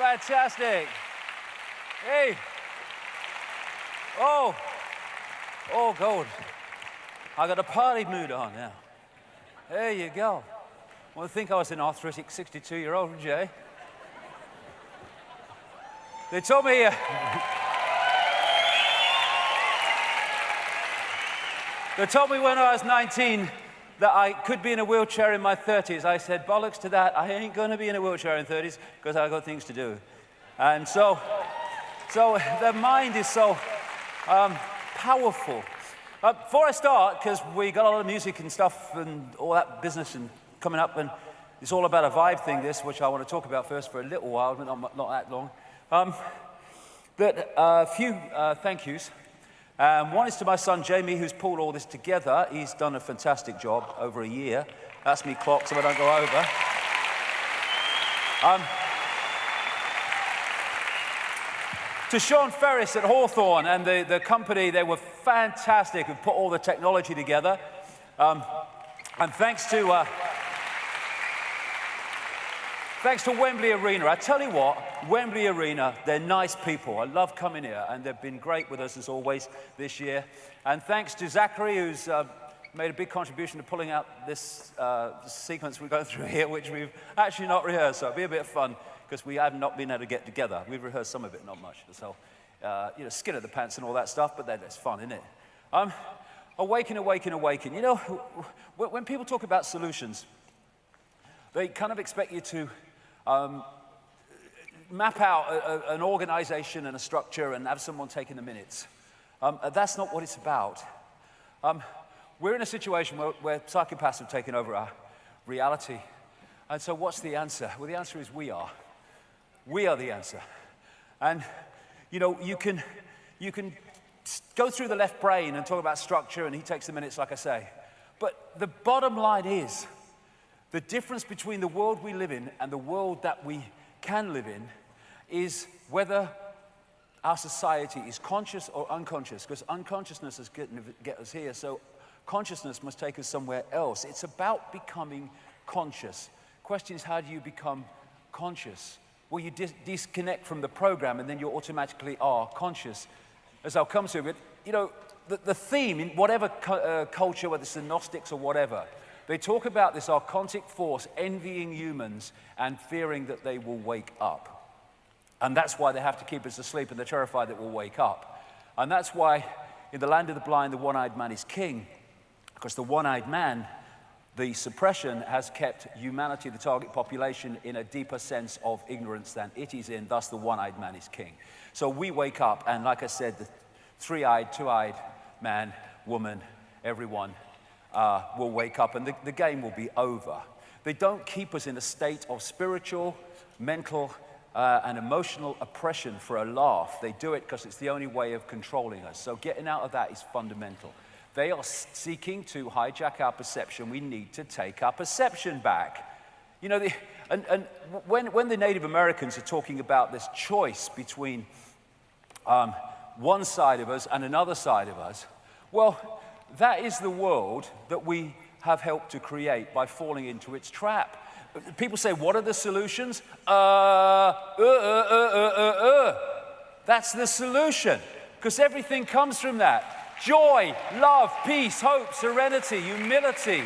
Fantastic. Hey. Oh. Oh, God. I got a party mood on now. There you go. Well, I think I was an arthritic 62-year-old, Jay. They told me... They told me when I was 19 that I could be in a wheelchair in my 30s. I said, bollocks to that. I ain't going to be in a wheelchair in 30s because I've got things to do. And so the mind is so powerful. Before I start, because we got a lot of music and stuff and all that business and coming up, and it's all about a vibe thing, this, which I want to talk about first for a little while, but not that long. But a few thank yous. One is to my son, Jamie, who's pulled all this together. He's done a fantastic job over a year. That's me clock, so I don't go over. To Sean Ferris at Hawthorne and the company, they were fantastic and put all the technology together. And thanks to Thanks to Wembley Arena. I tell you what, Wembley Arena, they're nice people. I love coming here, and they've been great with us as always this year. And thanks to Zachary, who's made a big contribution to pulling out this sequence we're going through here, which we've actually not rehearsed. So it'll be a bit of fun, because we have not been able to get together. We've rehearsed some of it, not much. So, skin of the pants and all that stuff, but then it's fun, isn't it? Awaken, awaken, awaken. You know, when people talk about solutions, they kind of expect you to map out an organization and a structure and have someone taking the minutes. That's not what it's about. We're in a situation where psychopaths have taken over our reality. And so what's the answer? Well, the answer is we are. We are the answer. And, you know, you can go through the left brain and talk about structure, and he takes the minutes, like I say. But the bottom line is, the difference between the world we live in and the world that we can live in is whether our society is conscious or unconscious, because unconsciousness is going to get us here, so consciousness must take us somewhere else. It's about becoming conscious. Question is, how do you become conscious? Well, you disconnect from the program, and then you automatically are conscious, as I'll come to. But, you know, the theme in whatever culture, whether it's the Gnostics or whatever, they talk about this archontic force envying humans and fearing that they will wake up. And that's why they have to keep us asleep, and they're terrified that we'll wake up. And that's why in the land of the blind, the one-eyed man is king, because the one-eyed man, the suppression has kept humanity, the target population, in a deeper sense of ignorance than it is in. Thus, the one-eyed man is king. So we wake up, and like I said, the three-eyed, two-eyed man, woman, everyone will wake up, and the game will be over. They don't keep us in a state of spiritual, mental, and emotional oppression for a laugh. They do it because it's the only way of controlling us. So getting out of that is fundamental. They are seeking to hijack our perception. We need to take our perception back. You know, when the Native Americans are talking about this choice between one side of us and another side of us, well, that is the world that we have helped to create by falling into its trap. People say, what are the solutions? That's the solution, because everything comes from that. Joy, love, peace, hope, serenity, humility,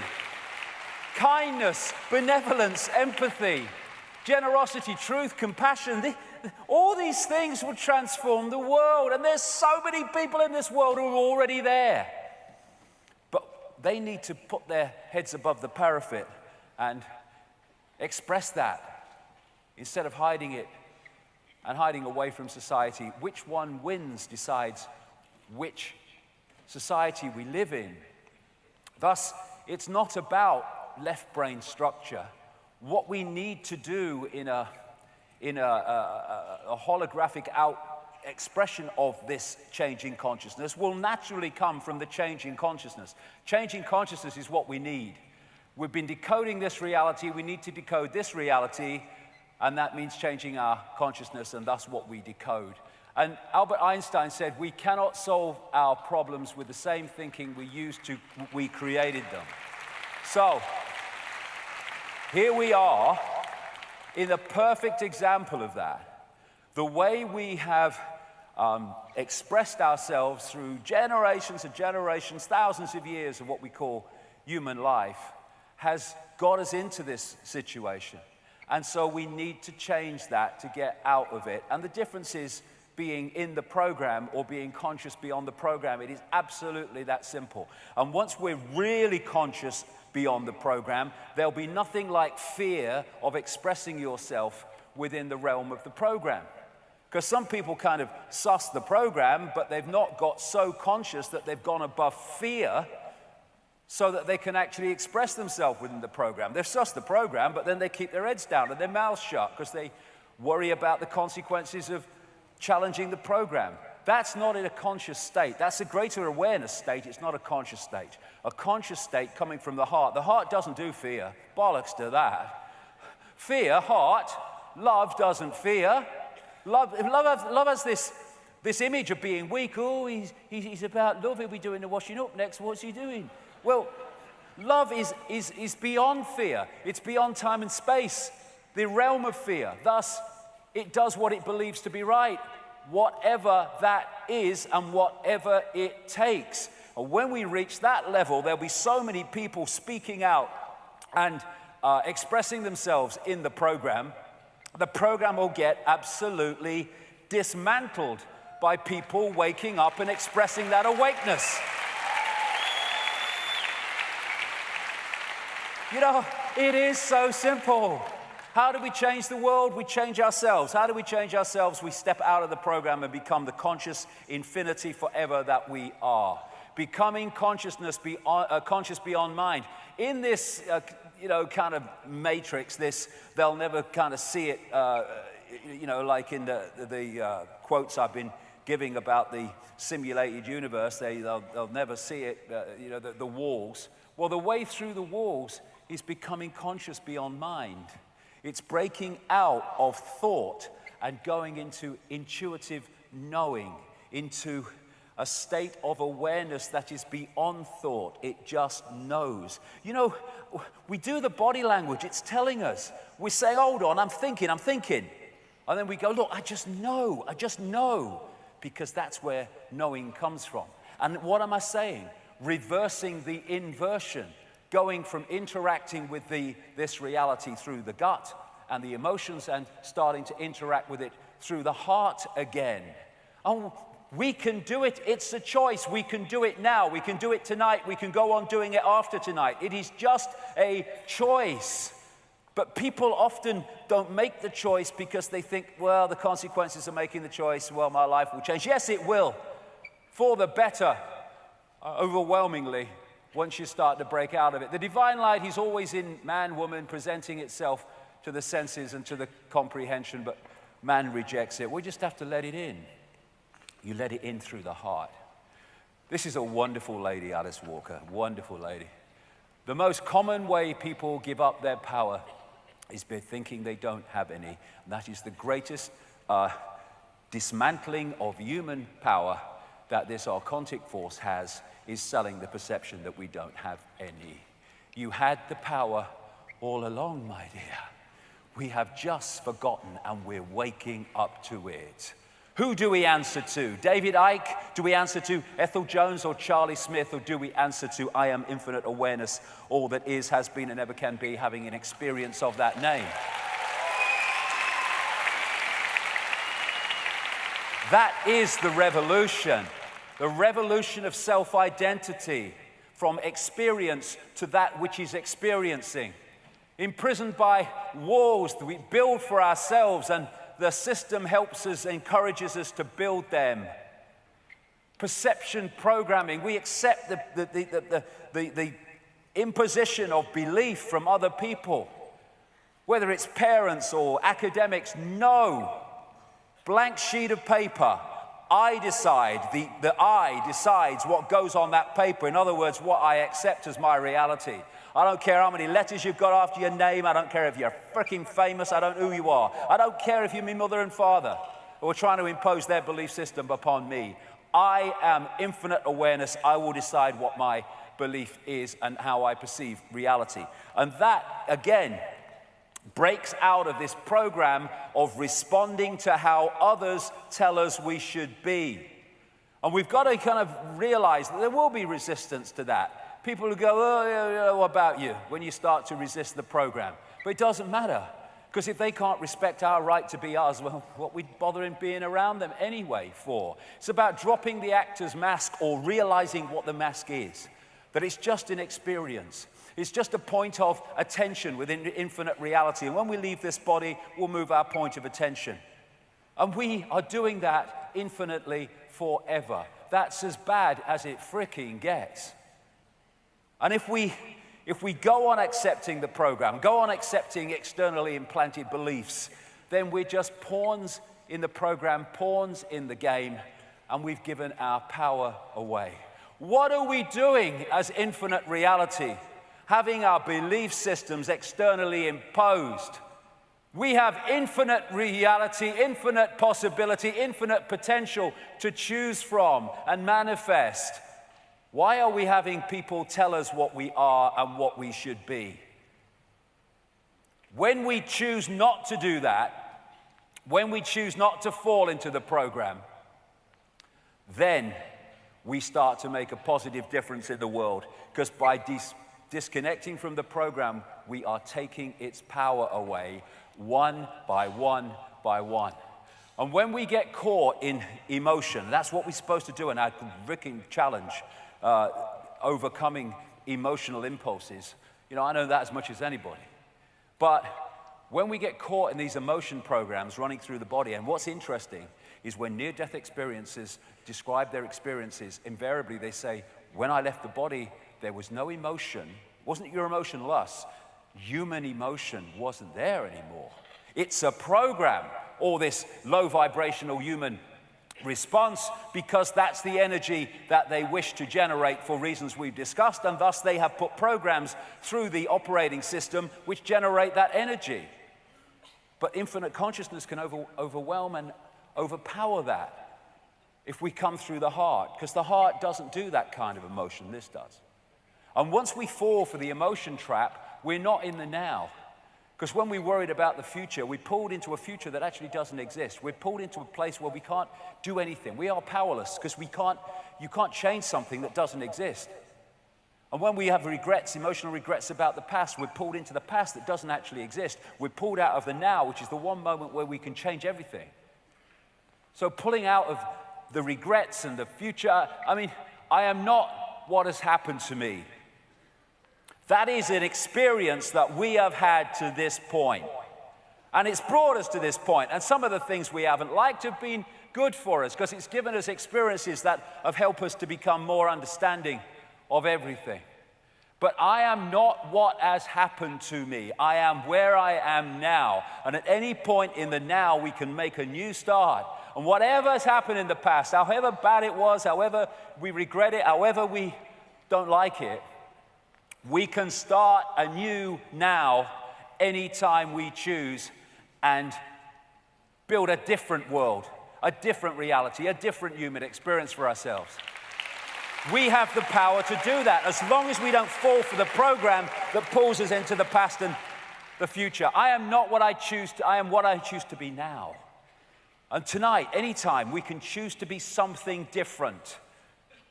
kindness, benevolence, empathy, generosity, truth, compassion. All these things will transform the world, and there's so many people in this world who are already there. They need to put their heads above the parapet and express that instead of hiding it and hiding away from society. Which one wins decides which society we live in. Thus, it's not about left brain structure. What we need to do in a holographic expression of this changing consciousness will naturally come from the changing consciousness. Changing consciousness is what we need. We've been decoding this reality. We need to decode this reality, and that means changing our consciousness, and thus what we decode. And Albert Einstein said, we cannot solve our problems with the same thinking we created them. So, here we are in a perfect example of that. The way we have expressed ourselves through generations and generations, thousands of years of what we call human life, has got us into this situation. And so we need to change that to get out of it. And the difference is being in the program or being conscious beyond the program. It is absolutely that simple. And once we're really conscious beyond the program, there'll be nothing like fear of expressing yourself within the realm of the program. Because some people kind of suss the program, but they've not got so conscious that they've gone above fear so that they can actually express themselves within the program. They've sussed the program, but then they keep their heads down and their mouths shut because they worry about the consequences of challenging the program. That's not in a conscious state. That's a greater awareness state. It's not a conscious state. A conscious state coming from the heart. The heart doesn't do fear. Bollocks to that. Fear, heart. Love doesn't fear. Love has this image of being weak. Oh, he's about love. He'll be doing the washing up next. What's he doing? Well, love is beyond fear. It's beyond time and space. the realm of fear. Thus, it does what it believes to be right, whatever that is and whatever it takes. And when we reach that level, there'll be so many people speaking out and expressing themselves in the program will get absolutely dismantled by people waking up and expressing that awakeness. You know, it is so simple. How do we change the world? We change ourselves. How do we change ourselves? We step out of the program and become the conscious infinity forever that we are. Becoming conscious beyond mind. In this, kind of matrix, they'll never kind of see it, like in the quotes I've been giving about the simulated universe. They'll never see it, the walls. Well, the way through the walls is becoming conscious beyond mind. It's breaking out of thought and going into intuitive knowing, into a state of awareness that is beyond thought. It just knows. You know, we do the body language. It's telling us. We say, hold on, I'm thinking. And then we go, look, I just know. Because that's where knowing comes from. And what am I saying? Reversing the inversion. Going from interacting with this reality through the gut and the emotions and starting to interact with it through the heart again. Oh, we can do it. It's a choice. We can do it now. We can do it tonight. We can go on doing it after tonight. It is just a choice. But people often don't make the choice because they think, well, the consequences of making the choice, well, my life will change. Yes, it will. For the better, overwhelmingly, once you start to break out of it. The divine light is always in man, woman, presenting itself to the senses and to the comprehension, but man rejects it. We just have to let it in. You let it in through the heart. This is a wonderful lady, Alice Walker, wonderful lady. The most common way people give up their power is by thinking they don't have any. And that is the greatest dismantling of human power that this archontic force has, is selling the perception that we don't have any. You had the power all along, my dear. We have just forgotten and we're waking up to it. Who do we answer to? David Icke? Do we answer to Ethel Jones or Charlie Smith? Or do we answer to I am infinite awareness, all that is, has been, and ever can be, having an experience of that name? That is the revolution of self-identity, from experience to that which is experiencing. Imprisoned by walls that we build for ourselves, and the system helps us, encourages us to build them. Perception programming, we accept the imposition of belief from other people, whether it's parents or academics. No, blank sheet of paper. I decide, the I decides what goes on that paper. In other words, what I accept as my reality. I don't care how many letters you've got after your name. I don't care if you're freaking famous. I don't know who you are. I don't care if you're my mother and father who are trying to impose their belief system upon me. I am infinite awareness. I will decide what my belief is and how I perceive reality. And that, again, breaks out of this program of responding to how others tell us we should be. And we've got to kind of realize that there will be resistance to that. People who go, oh, yeah, what about you, when you start to resist the program. But it doesn't matter, because if they can't respect our right to be us, well, what we bother in being around them anyway for? It's about dropping the actor's mask or realizing what the mask is, that it's just an experience. It's just a point of attention within infinite reality. And when we leave this body, we'll move our point of attention. And we are doing that infinitely forever. That's as bad as it freaking gets. And if we go on accepting the program, go on accepting externally implanted beliefs, then we're just pawns in the program, pawns in the game, and we've given our power away. What are we doing as infinite reality? Having our belief systems externally imposed. We have infinite reality, infinite possibility, infinite potential to choose from and manifest. Why are we having people tell us what we are and what we should be? When we choose not to do that, when we choose not to fall into the program, then we start to make a positive difference in the world. Because by disconnecting from the program, we are taking its power away, one by one by one. And when we get caught in emotion, that's what we're supposed to do in our curriculum challenge, overcoming emotional impulses. You know, I know that as much as anybody. But when we get caught in these emotion programs running through the body, and what's interesting is when near-death experiences describe their experiences, invariably they say, when I left the body, there was no emotion. It wasn't your emotion loss. Human emotion wasn't there anymore. It's a program, or this low vibrational human response, because that's the energy that they wish to generate for reasons we've discussed, and thus they have put programs through the operating system which generate that energy. But infinite consciousness can overwhelm and overpower that if we come through the heart, because the heart doesn't do that kind of emotion, this does. And once we fall for the emotion trap, we're not in the now. Because when we're worried about the future, we're pulled into a future that actually doesn't exist. We're pulled into a place where we can't do anything. We are powerless because you can't change something that doesn't exist. And when we have regrets, emotional regrets about the past, we're pulled into the past that doesn't actually exist. We're pulled out of the now, which is the one moment where we can change everything. So pulling out of the regrets and the future, I mean, I am not what has happened to me. That is an experience that we have had to this point. And it's brought us to this point. And some of the things we haven't liked have been good for us because it's given us experiences that have helped us to become more understanding of everything. But I am not what has happened to me. I am where I am now. And at any point in the now, we can make a new start. And whatever has happened in the past, however bad it was, however we regret it, however we don't like it, we can start anew now anytime we choose and build a different world, a different reality, a different human experience for ourselves. We have the power to do that as long as we don't fall for the program that pulls us into the past and the future. I am not what I choose to, I am what I choose to be now. And tonight, anytime, we can choose to be something different.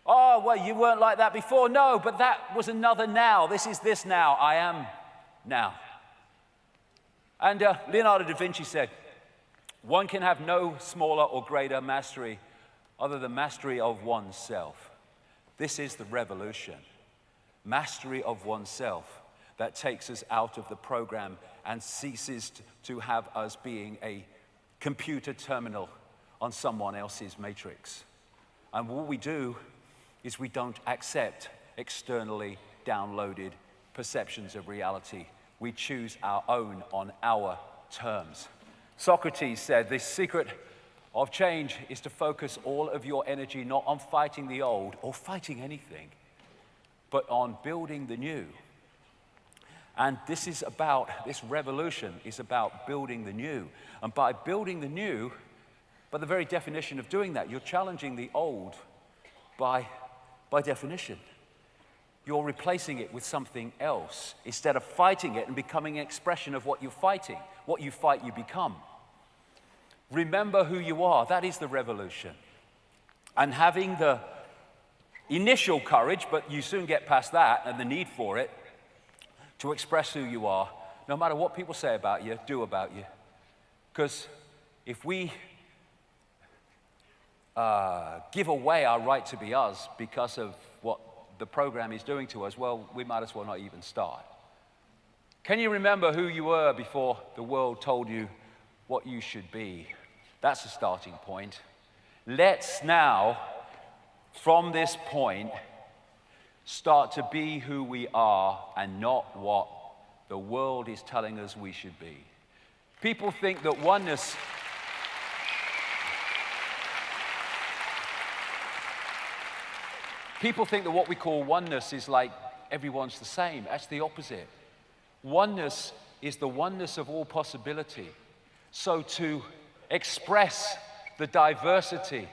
Oh, well, you weren't like that before. No, but that was another now. This is this now. I am now. And Leonardo da Vinci said, one can have no smaller or greater mastery other than mastery of oneself. This is the revolution. Mastery of oneself that takes us out of the program and ceases to have us being a computer terminal on someone else's matrix. And what we do is we don't accept externally downloaded perceptions of reality. We choose our own on our terms. Socrates said, the secret of change is to focus all of your energy not on fighting the old or fighting anything, but on building the new. And this revolution is about building the new. And by building the new, by the very definition of doing that, you're challenging the old by definition. You're replacing it with something else instead of fighting it and becoming an expression of what you're fighting. What you fight, you become. Remember who you are. That is the revolution. And having the initial courage, but you soon get past that and the need for it, to express who you are, no matter what people say about you, do about you. Because if we give away our right to be us because of what the program is doing to us, well, we might as well not even start. Can you remember who you were before the world told you what you should be? That's a starting point. Let's now, from this point, start to be who we are and not what the world is telling us we should be. People think that oneness... People think that what we call oneness is like everyone's the same. That's the opposite. Oneness is the oneness of all possibility. So to express the diversity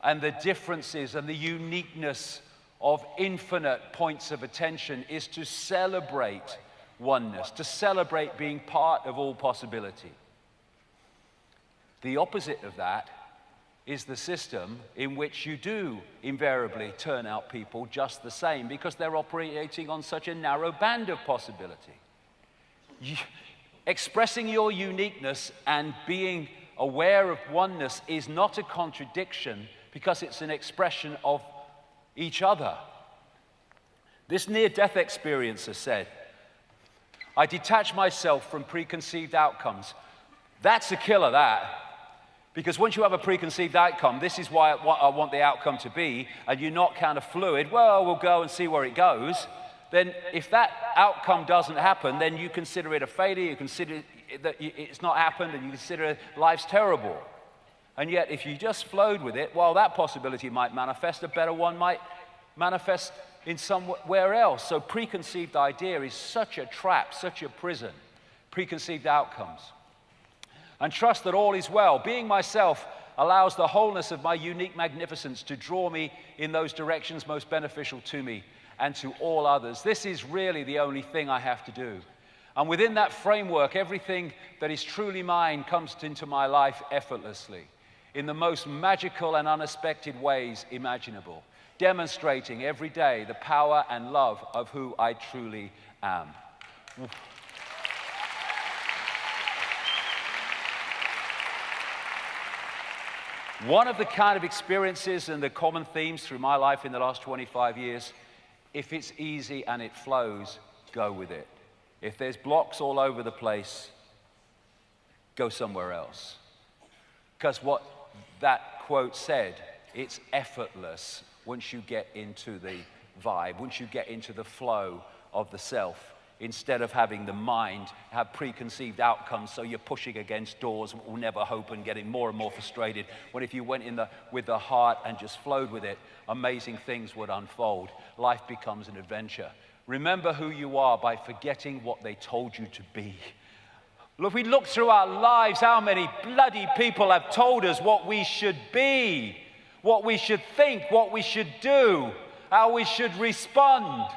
and the differences and the uniqueness of infinite points of attention is to celebrate oneness, to celebrate being part of all possibility. The opposite of that is the system in which you do invariably turn out people just the same because they're operating on such a narrow band of possibility. Expressing your uniqueness and being aware of oneness is not a contradiction because it's an expression of each other. This near-death experiencer said, "I detach myself from preconceived outcomes." That's a killer, that. Because once you have a preconceived outcome, this is what I want the outcome to be, and you're not kind of fluid, well, we'll go and see where it goes, then if that outcome doesn't happen, then you consider it a failure, you consider that it's not happened, and you consider life's terrible. And yet, if you just flowed with it, well, that possibility might manifest, a better one might manifest in somewhere else. So preconceived idea is such a trap, such a prison, preconceived outcomes. And trust that all is well. Being myself allows the wholeness of my unique magnificence to draw me in those directions most beneficial to me and to all others. This is really the only thing I have to do. And within that framework, everything that is truly mine comes into my life effortlessly, in the most magical and unexpected ways imaginable, demonstrating every day the power and love of who I truly am. One of the kind of experiences and the common themes through my life in the last 25 years, if it's easy and it flows, go with it. If there's blocks all over the place, go somewhere else. Because what that quote said, it's effortless once you get into the vibe, once you get into the flow of the self. Instead of having the mind have preconceived outcomes, so you're pushing against doors that will never open, getting more and more frustrated. When if you went with the heart and just flowed with it, amazing things would unfold. Life becomes an adventure. Remember who you are by forgetting what they told you to be. Look, we look through our lives, how many bloody people have told us what we should be, what we should think, what we should do, how we should respond.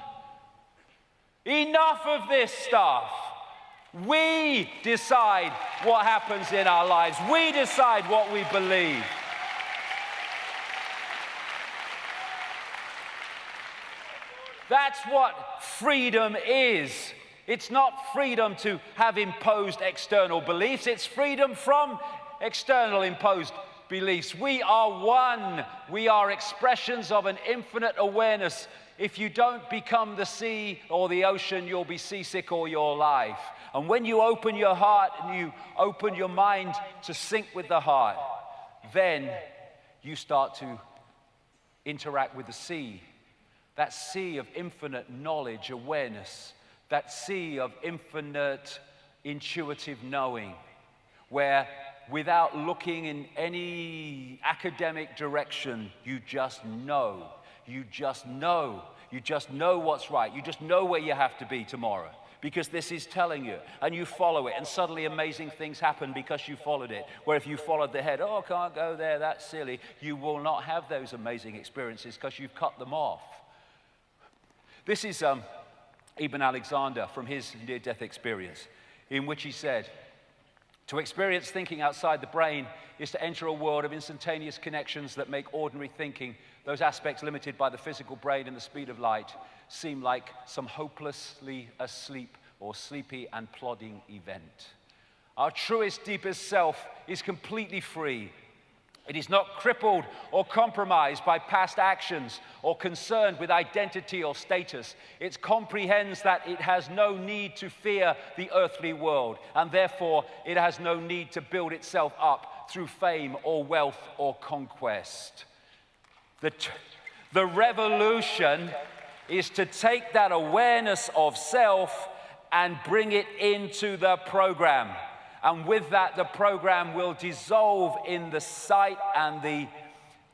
Enough of this stuff. We decide what happens in our lives. We decide what we believe. That's what freedom is. It's not freedom to have imposed external beliefs. It's freedom from external imposed beliefs. We are one. We are expressions of an infinite awareness. If you don't become the sea or the ocean, you'll be seasick all your life. And when you open your heart and you open your mind to sync with the heart, then you start to interact with the sea. That sea of infinite knowledge, awareness, that sea of infinite intuitive knowing, where without looking in any academic direction, you just know. You just know. You just know what's right. You just know where you have to be tomorrow because this is telling you, and you follow it, and suddenly amazing things happen because you followed it. Where if you followed the head, oh, can't go there, that's silly, you will not have those amazing experiences because you've cut them off. This is Ibn Alexander from his near-death experience, in which he said, to experience thinking outside the brain is to enter a world of instantaneous connections that make ordinary thinking, those aspects limited by the physical brain and the speed of light, seem like some hopelessly asleep or sleepy and plodding event. Our truest, deepest self is completely free. It is not crippled or compromised by past actions or concerned with identity or status. It comprehends that it has no need to fear the earthly world, and therefore it has no need to build itself up through fame or wealth or conquest. The revolution is to take that awareness of self and bring it into the program. And with that, the program will dissolve in the sight and the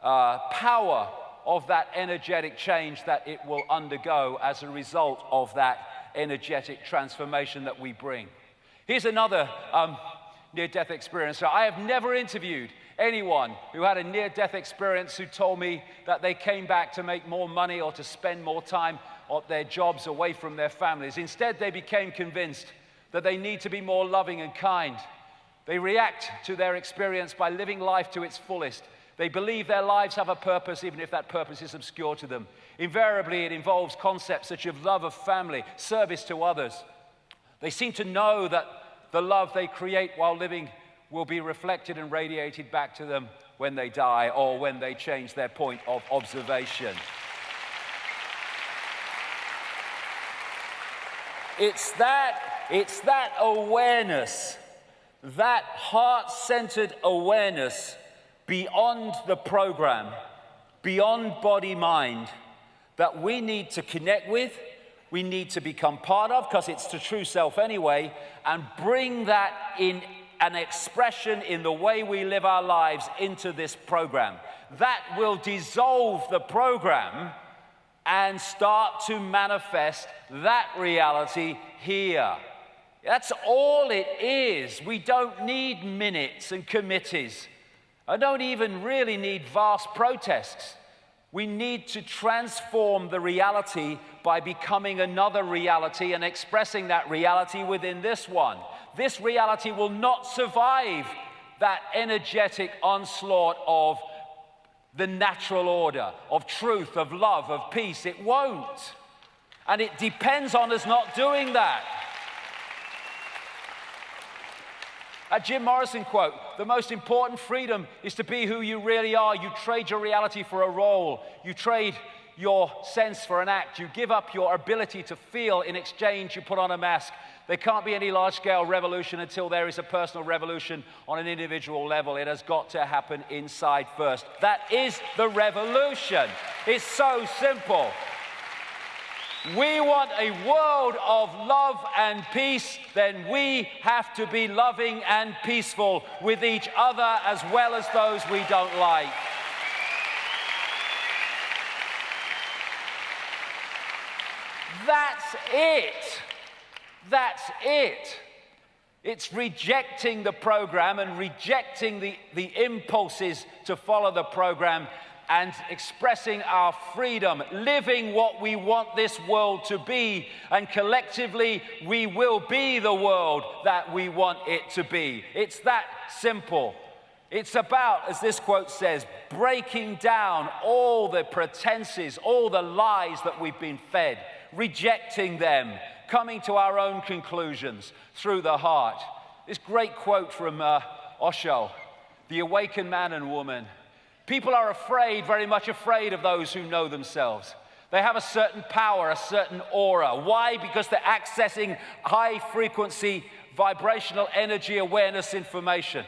power of that energetic change that it will undergo as a result of that energetic transformation that we bring. Here's another near-death experience. So I have never interviewed anyone who had a near-death experience who told me that they came back to make more money or to spend more time of their jobs, away from their families. Instead, they became convinced that they need to be more loving and kind. They react to their experience by living life to its fullest. They believe their lives have a purpose, even if that purpose is obscure to them. Invariably, it involves concepts such as love of family, service to others. They seem to know that the love they create while living will be reflected and radiated back to them when they die or when they change their point of observation. It's that awareness, that heart-centered awareness beyond the program, beyond body-mind, that we need to connect with, we need to become part of, because it's the true self anyway, and bring that in an expression in the way we live our lives into this program. That will dissolve the program and start to manifest that reality here. That's all it is. We don't need minutes and committees. I don't even really need vast protests. We need to transform the reality by becoming another reality and expressing that reality within this one. This reality will not survive that energetic onslaught of the natural order, of truth, of love, of peace. It won't. And it depends on us not doing that. A Jim Morrison quote, the most important freedom is to be who you really are. You trade your reality for a role. You trade your sense for an act. You give up your ability to feel. In exchange, you put on a mask. There can't be any large-scale revolution until there is a personal revolution on an individual level. It has got to happen inside first. That is the revolution. It's so simple. We want a world of love and peace, then we have to be loving and peaceful with each other as well as those we don't like. That's it. That's it. It's rejecting the program and rejecting the impulses to follow the program and expressing our freedom, living what we want this world to be, and collectively we will be the world that we want it to be. It's that simple. It's about, as this quote says, breaking down all the pretenses, all the lies that we've been fed, rejecting them, coming to our own conclusions through the heart. This great quote from Osho, the awakened man and woman. People are afraid, very much afraid of those who know themselves. They have a certain power, a certain aura. Why? Because they're accessing high-frequency, vibrational energy awareness information.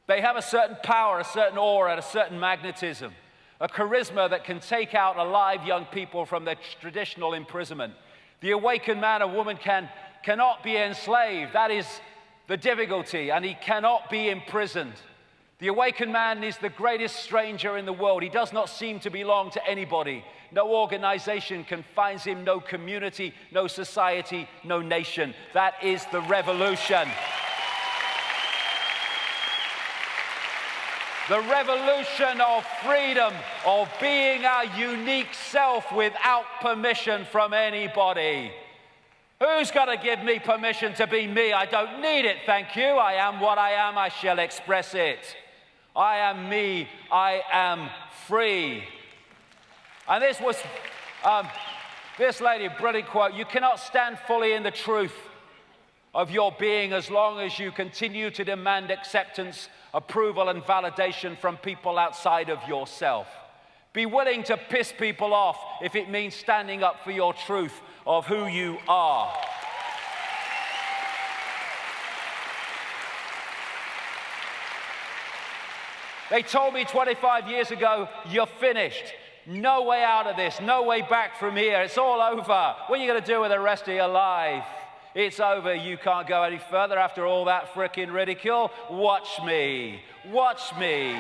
They have a certain power, a certain aura, a certain magnetism, a charisma that can take out alive young people from their traditional imprisonment. The awakened man or woman cannot be enslaved. That is the difficulty, and he cannot be imprisoned. The awakened man is the greatest stranger in the world. He does not seem to belong to anybody. No organization confines him, no community, no society, no nation. That is the revolution. The revolution of freedom, of being our unique self without permission from anybody. Who's going to give me permission to be me? I don't need it, thank you. I am what I am, I shall express it. I am me, I am free. And this was, this lady, brilliant quote, you cannot stand fully in the truth of your being as long as you continue to demand acceptance, approval, and validation from people outside of yourself. Be willing to piss people off if it means standing up for your truth of who you are. They told me 25 years ago, you're finished. No way out of this, no way back from here. It's all over. What are you going to do with the rest of your life? It's over. You can't go any further after all that frickin' ridicule. Watch me. Watch me.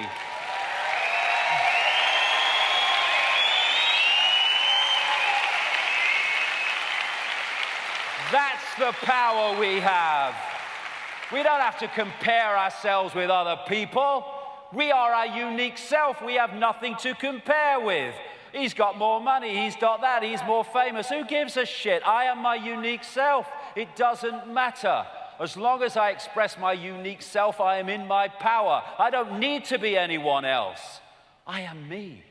That's the power we have. We don't have to compare ourselves with other people. We are our unique self. We have nothing to compare with. He's got more money, he's got that, he's more famous. Who gives a shit? I am my unique self. It doesn't matter. As long as I express my unique self, I am in my power. I don't need to be anyone else. I am me.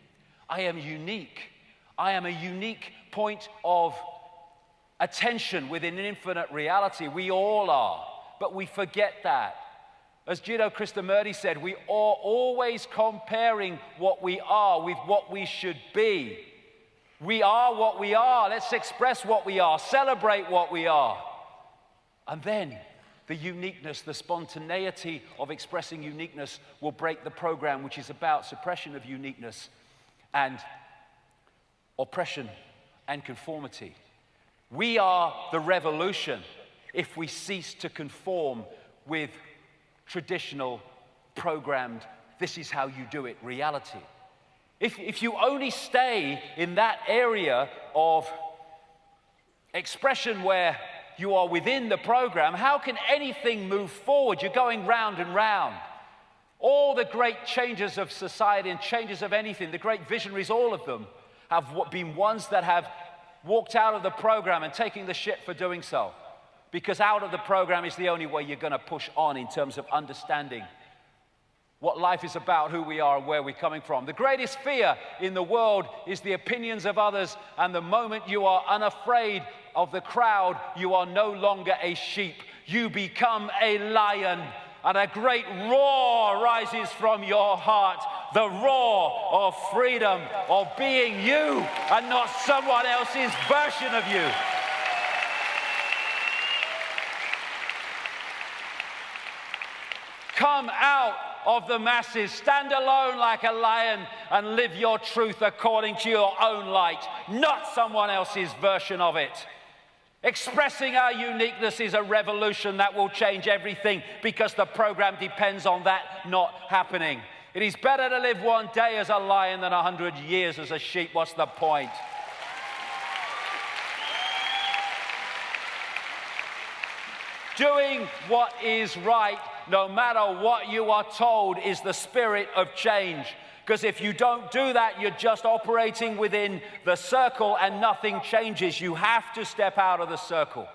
I am unique. I am a unique point of attention within an infinite reality. We all are, but we forget that. As Jiddu Krishnamurti said, we are always comparing what we are with what we should be. We are what we are. Let's express what we are, celebrate what we are. And then the uniqueness, the spontaneity of expressing uniqueness will break the program, which is about suppression of uniqueness and oppression and conformity. We are the revolution if we cease to conform with traditional, programmed, this is how you do it, reality. If you only stay in that area of expression where you are within the program, how can anything move forward? You're going round and round. All the great changes of society and changes of anything, the great visionaries, all of them, have been ones that have walked out of the program and taking the shit for doing so. Because out of the program is the only way you're going to push on in terms of understanding what life is about, who we are, and where we're coming from. The greatest fear in the world is the opinions of others, and the moment you are unafraid of the crowd, you are no longer a sheep. You become a lion, and a great roar rises from your heart. The roar of freedom, of being you, and not someone else's version of you. Come out of the masses, stand alone like a lion, and live your truth according to your own light, not someone else's version of it. Expressing our uniqueness is a revolution that will change everything, because the program depends on that not happening. It is better to live one day as a lion than 100 years as a sheep. What's the point? Doing what is right, no matter what you are told, is the spirit of change. Because if you don't do that, you're just operating within the circle and nothing changes. You have to step out of the circle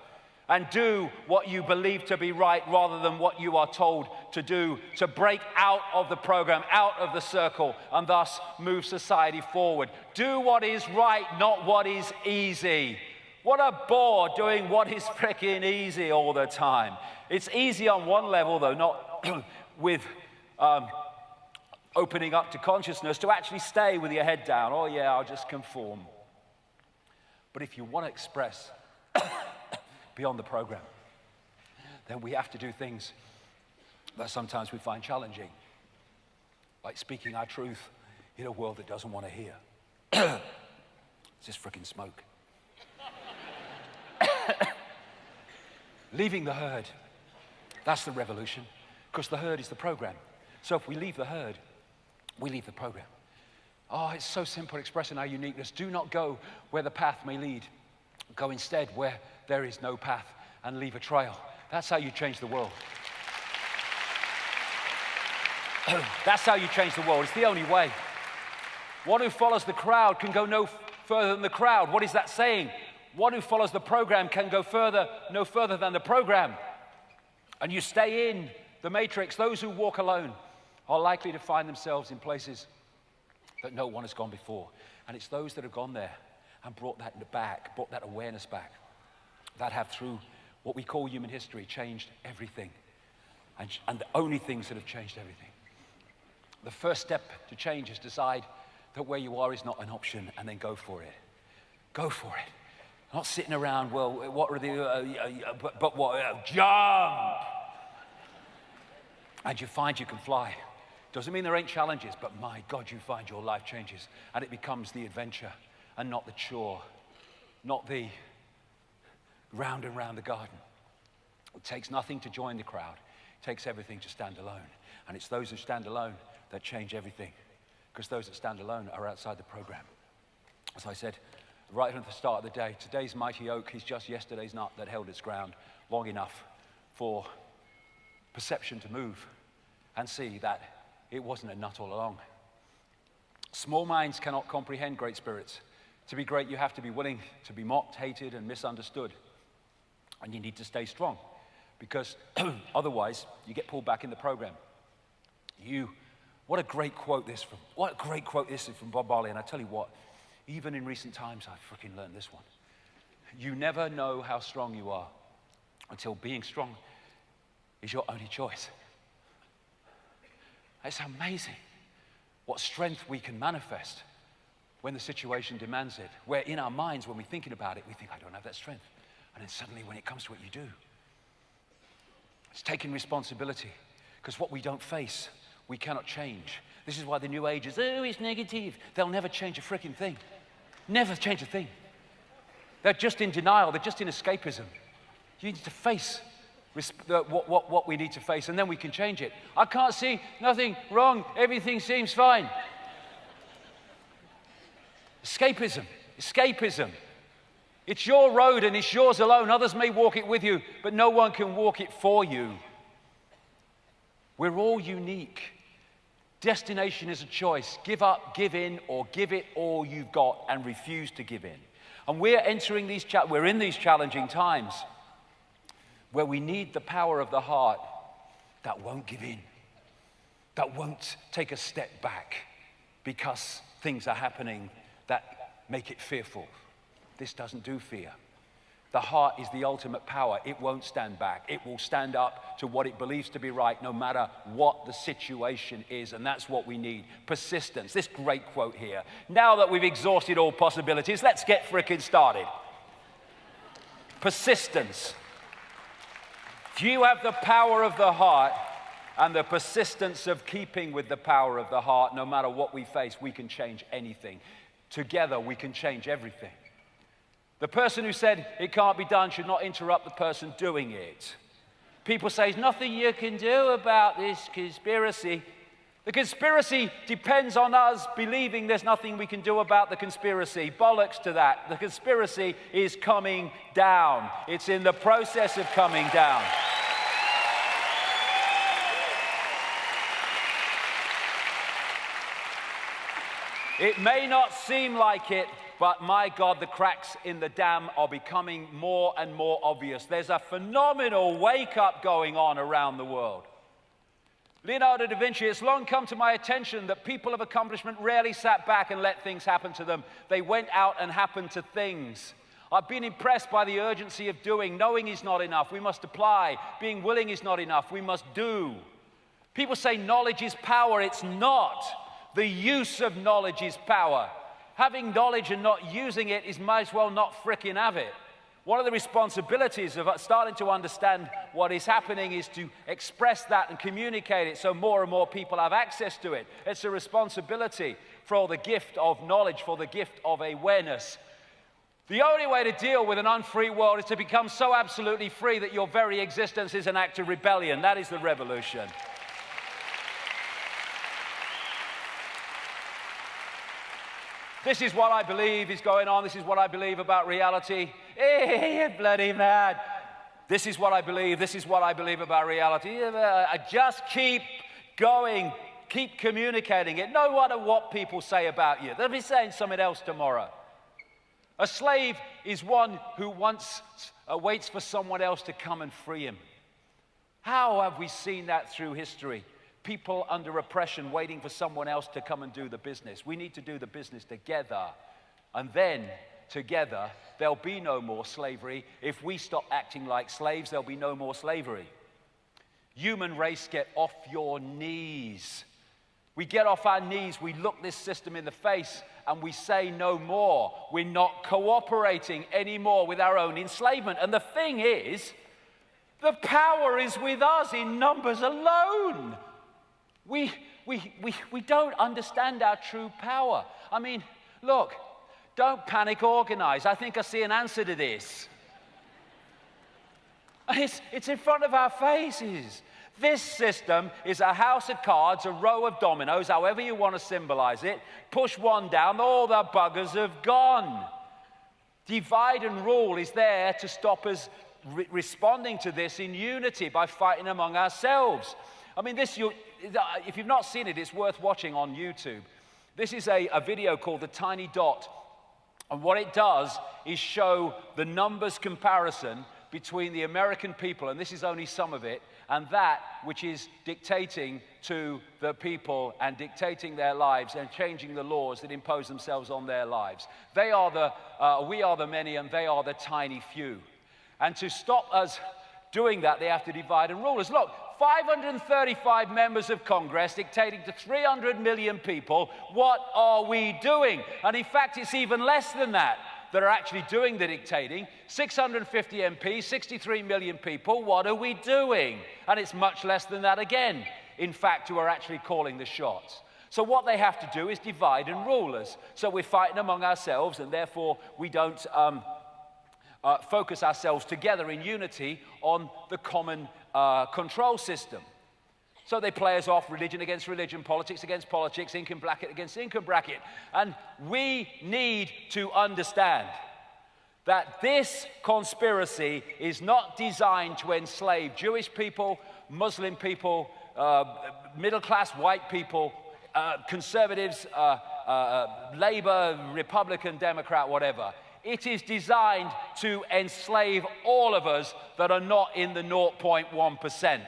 and do what you believe to be right rather than what you are told to do, to break out of the program, out of the circle, and thus move society forward. Do what is right, not what is easy. What a bore doing what is freaking easy all the time. It's easy on one level, though, not with opening up to consciousness, to actually stay with your head down. Oh, yeah, I'll just conform. But if you want to express beyond the program, then we have to do things that sometimes we find challenging, like speaking our truth in a world that doesn't want to hear. It's just freaking smoke. Leaving the herd, that's the revolution, because the herd is the program. So if we leave the herd, we leave the program. Oh, it's so simple, expressing our uniqueness. Do not go where the path may lead. Go instead where there is no path and leave a trail. That's how you change the world. That's how you change the world. It's the only way. One who follows the crowd can go no further than the crowd. What is that saying? One who follows the program can go no further than the program. And you stay in the matrix. Those who walk alone are likely to find themselves in places that no one has gone before. And it's those that have gone there and brought that back, brought that awareness back, that have, through what we call human history, changed everything. And the only things that have changed everything. The first step to change is decide that where you are is not an option, and then go for it. Go for it. Not sitting around, well, what are the, jump! And you find you can fly. Doesn't mean there ain't challenges, but my God, you find your life changes, and it becomes the adventure and not the chore, not the round and round the garden. It takes nothing to join the crowd. It takes everything to stand alone. And it's those who stand alone that change everything, because those that stand alone are outside the program. As I said right at the start of the day, today's mighty oak is just yesterday's nut that held its ground long enough for perception to move and see that it wasn't a nut all along. Small minds cannot comprehend great spirits. To be great, you have to be willing to be mocked, hated, and misunderstood. And you need to stay strong, because otherwise you get pulled back in the program. What a great quote this is from Bob Marley. And I tell you what, even in recent times, I've freaking learned this one. You never know how strong you are until being strong is your only choice. It's amazing what strength we can manifest when the situation demands it. Where in our minds, when we're thinking about it, we think, I don't have that strength. And then suddenly when it comes to it, you do. It's taking responsibility, because what we don't face, we cannot change. This is why the New Age is, it's negative. They'll never change a freaking thing. Never change a thing. They're just in denial. They're just in escapism. You need to face what we need to face, and then we can change it. I can't see nothing wrong. Everything seems fine. Escapism. It's your road and it's yours alone. Others may walk it with you, but no one can walk it for you. We're all unique. Destination is a choice. Give up, give in, or give it all you've got and refuse to give in. And we're in these challenging times where we need the power of the heart that won't give in, that won't take a step back because things are happening that make it fearful. This doesn't do fear. The heart is the ultimate power. It won't stand back. It will stand up to what it believes to be right, no matter what the situation is, and that's what we need. Persistence. This great quote here. Now that we've exhausted all possibilities, let's get frickin' started. Persistence. If you have the power of the heart and the persistence of keeping with the power of the heart, no matter what we face, we can change anything. Together, we can change everything. The person who said it can't be done should not interrupt the person doing it. People say, there's nothing you can do about this conspiracy. The conspiracy depends on us believing there's nothing we can do about the conspiracy. Bollocks to that. The conspiracy is coming down. It's in the process of coming down. It may not seem like it, but my God, the cracks in the dam are becoming more and more obvious. There's a phenomenal wake-up going on around the world. Leonardo da Vinci, it's long come to my attention that people of accomplishment rarely sat back and let things happen to them. They went out and happened to things. I've been impressed by the urgency of doing. Knowing is not enough. We must apply. Being willing is not enough. We must do. People say knowledge is power. It's not. The use of knowledge is power. Having knowledge and not using it is might as well not frickin' have it. One of the responsibilities of starting to understand what is happening is to express that and communicate it so more and more people have access to it. It's a responsibility for the gift of knowledge, for the gift of awareness. The only way to deal with an unfree world is to become so absolutely free that your very existence is an act of rebellion. That is the revolution. This is what I believe is going on. This is what I believe about reality. Hey, you're bloody mad. This is what I believe. This is what I believe about reality. I just keep going. Keep communicating it. No matter what people say about you. They'll be saying something else tomorrow. A slave is one who waits for someone else to come and free him. How have we seen that through history? People under oppression waiting for someone else to come and do the business. We need to do the business together. And then, together, there'll be no more slavery. If we stop acting like slaves, there'll be no more slavery. Human race, get off your knees. We get off our knees, we look this system in the face, and we say no more. We're not cooperating anymore with our own enslavement. And the thing is, the power is with us in numbers alone. We don't understand our true power. I mean, look, don't panic, organize. I think I see an answer to this. It's in front of our faces. This system is a house of cards, a row of dominoes, however you want to symbolize it. Push one down, all the buggers have gone. Divide and rule is there to stop us responding to this in unity by fighting among ourselves. I mean, if you've not seen it, it's worth watching on YouTube. This is a video called The Tiny Dot. And what it does is show the numbers comparison between the American people, and this is only some of it, and that which is dictating to the people and dictating their lives and changing the laws that impose themselves on their lives. We are the many and they are the tiny few. And to stop us doing that, they have to divide and rule us. Look, 535 members of Congress dictating to 300 million people. What are we doing? And in fact, it's even less than that are actually doing the dictating. 650 MPs, 63 million people. What are we doing? And it's much less than that again, in fact, who are actually calling the shots. So what they have to do is divide and rule us. So we're fighting among ourselves, and therefore we don't focus ourselves together in unity on the common control system. So they play us off, religion against religion, politics against politics, income bracket against income bracket. And we need to understand that this conspiracy is not designed to enslave Jewish people, Muslim people, middle-class white people, conservatives, Labour, Republican, Democrat, whatever. It is designed to enslave all of us that are not in the 0.1%.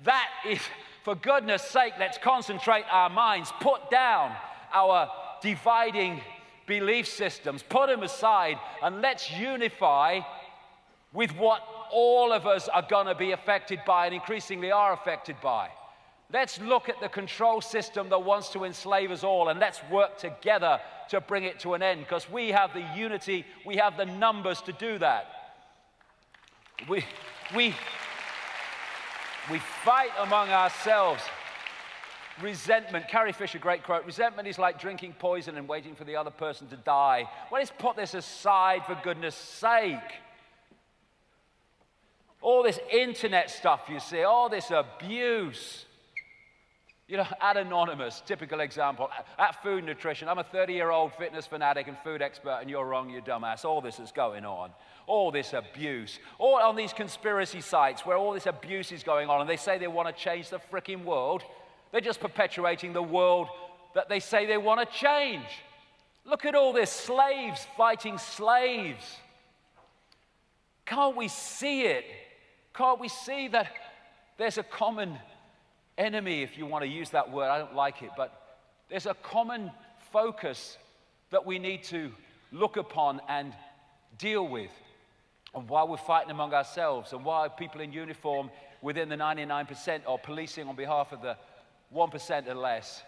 That is, for goodness sake, let's concentrate our minds, put down our dividing belief systems, put them aside, and let's unify with what all of us are going to be affected by and increasingly are affected by. Let's look at the control system that wants to enslave us all, and let's work together to bring it to an end, because we have the unity, we have the numbers to do that. We fight among ourselves. Resentment, Carrie Fisher, great quote, resentment is like drinking poison and waiting for the other person to die. Well, let's put this aside, for goodness sake. All this internet stuff you see, all this abuse. You know, at Anonymous, typical example, at Food Nutrition, I'm a 30-year-old fitness fanatic and food expert, and you're wrong, you dumbass. All this is going on. All this abuse. All on these conspiracy sites where all this abuse is going on, and they say they want to change the frickin' world. They're just perpetuating the world that they say they want to change. Look at all this, slaves fighting slaves. Can't we see it? Can't we see that there's a common enemy, if you want to use that word? I don't like it, but there's a common focus that we need to look upon and deal with. And while we're fighting among ourselves, and while people in uniform within the 99% are policing on behalf of the 1% or less,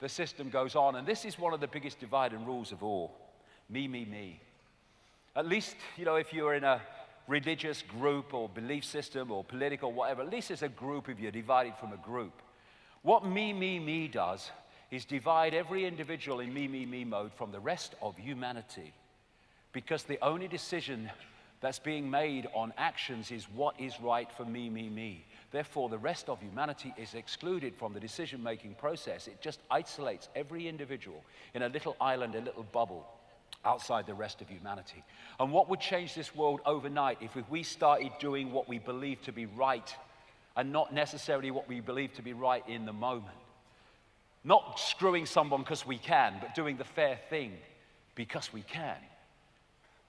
the system goes on. And this is one of the biggest divide and rules of all. Me, me, me. At least, you know, if you're in a religious group or belief system or political, whatever, at least it's a group if you're divided from a group. What me, me, me does is divide every individual in me, me, me mode from the rest of humanity. Because the only decision that's being made on actions is what is right for me, me, me. Therefore, the rest of humanity is excluded from the decision-making process. It just isolates every individual in a little island, a little bubble, outside the rest of humanity. And what would change this world overnight if we started doing what we believe to be right and not necessarily what we believe to be right in the moment? Not screwing someone because we can, but doing the fair thing because we can.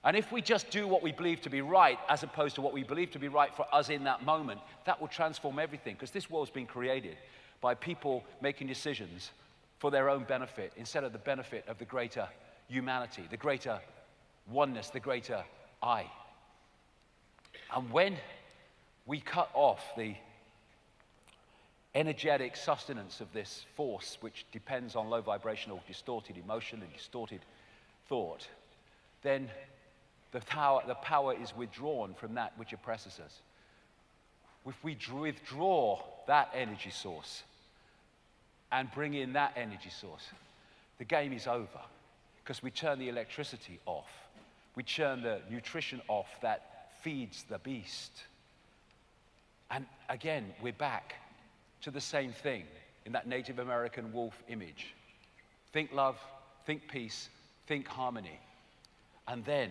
And if we just do what we believe to be right as opposed to what we believe to be right for us in that moment, that will transform everything, because this world's been created by people making decisions for their own benefit instead of the benefit of the greater humanity, the greater oneness, the greater I. And when we cut off the energetic sustenance of this force, which depends on low vibrational distorted emotion and distorted thought, then the power is withdrawn from that which oppresses us. If we withdraw that energy source and bring in that energy source, the game is over, because we turn the electricity off. We turn the nutrition off that feeds the beast. And again, we're back to the same thing in that Native American wolf image. Think love, think peace, think harmony. And then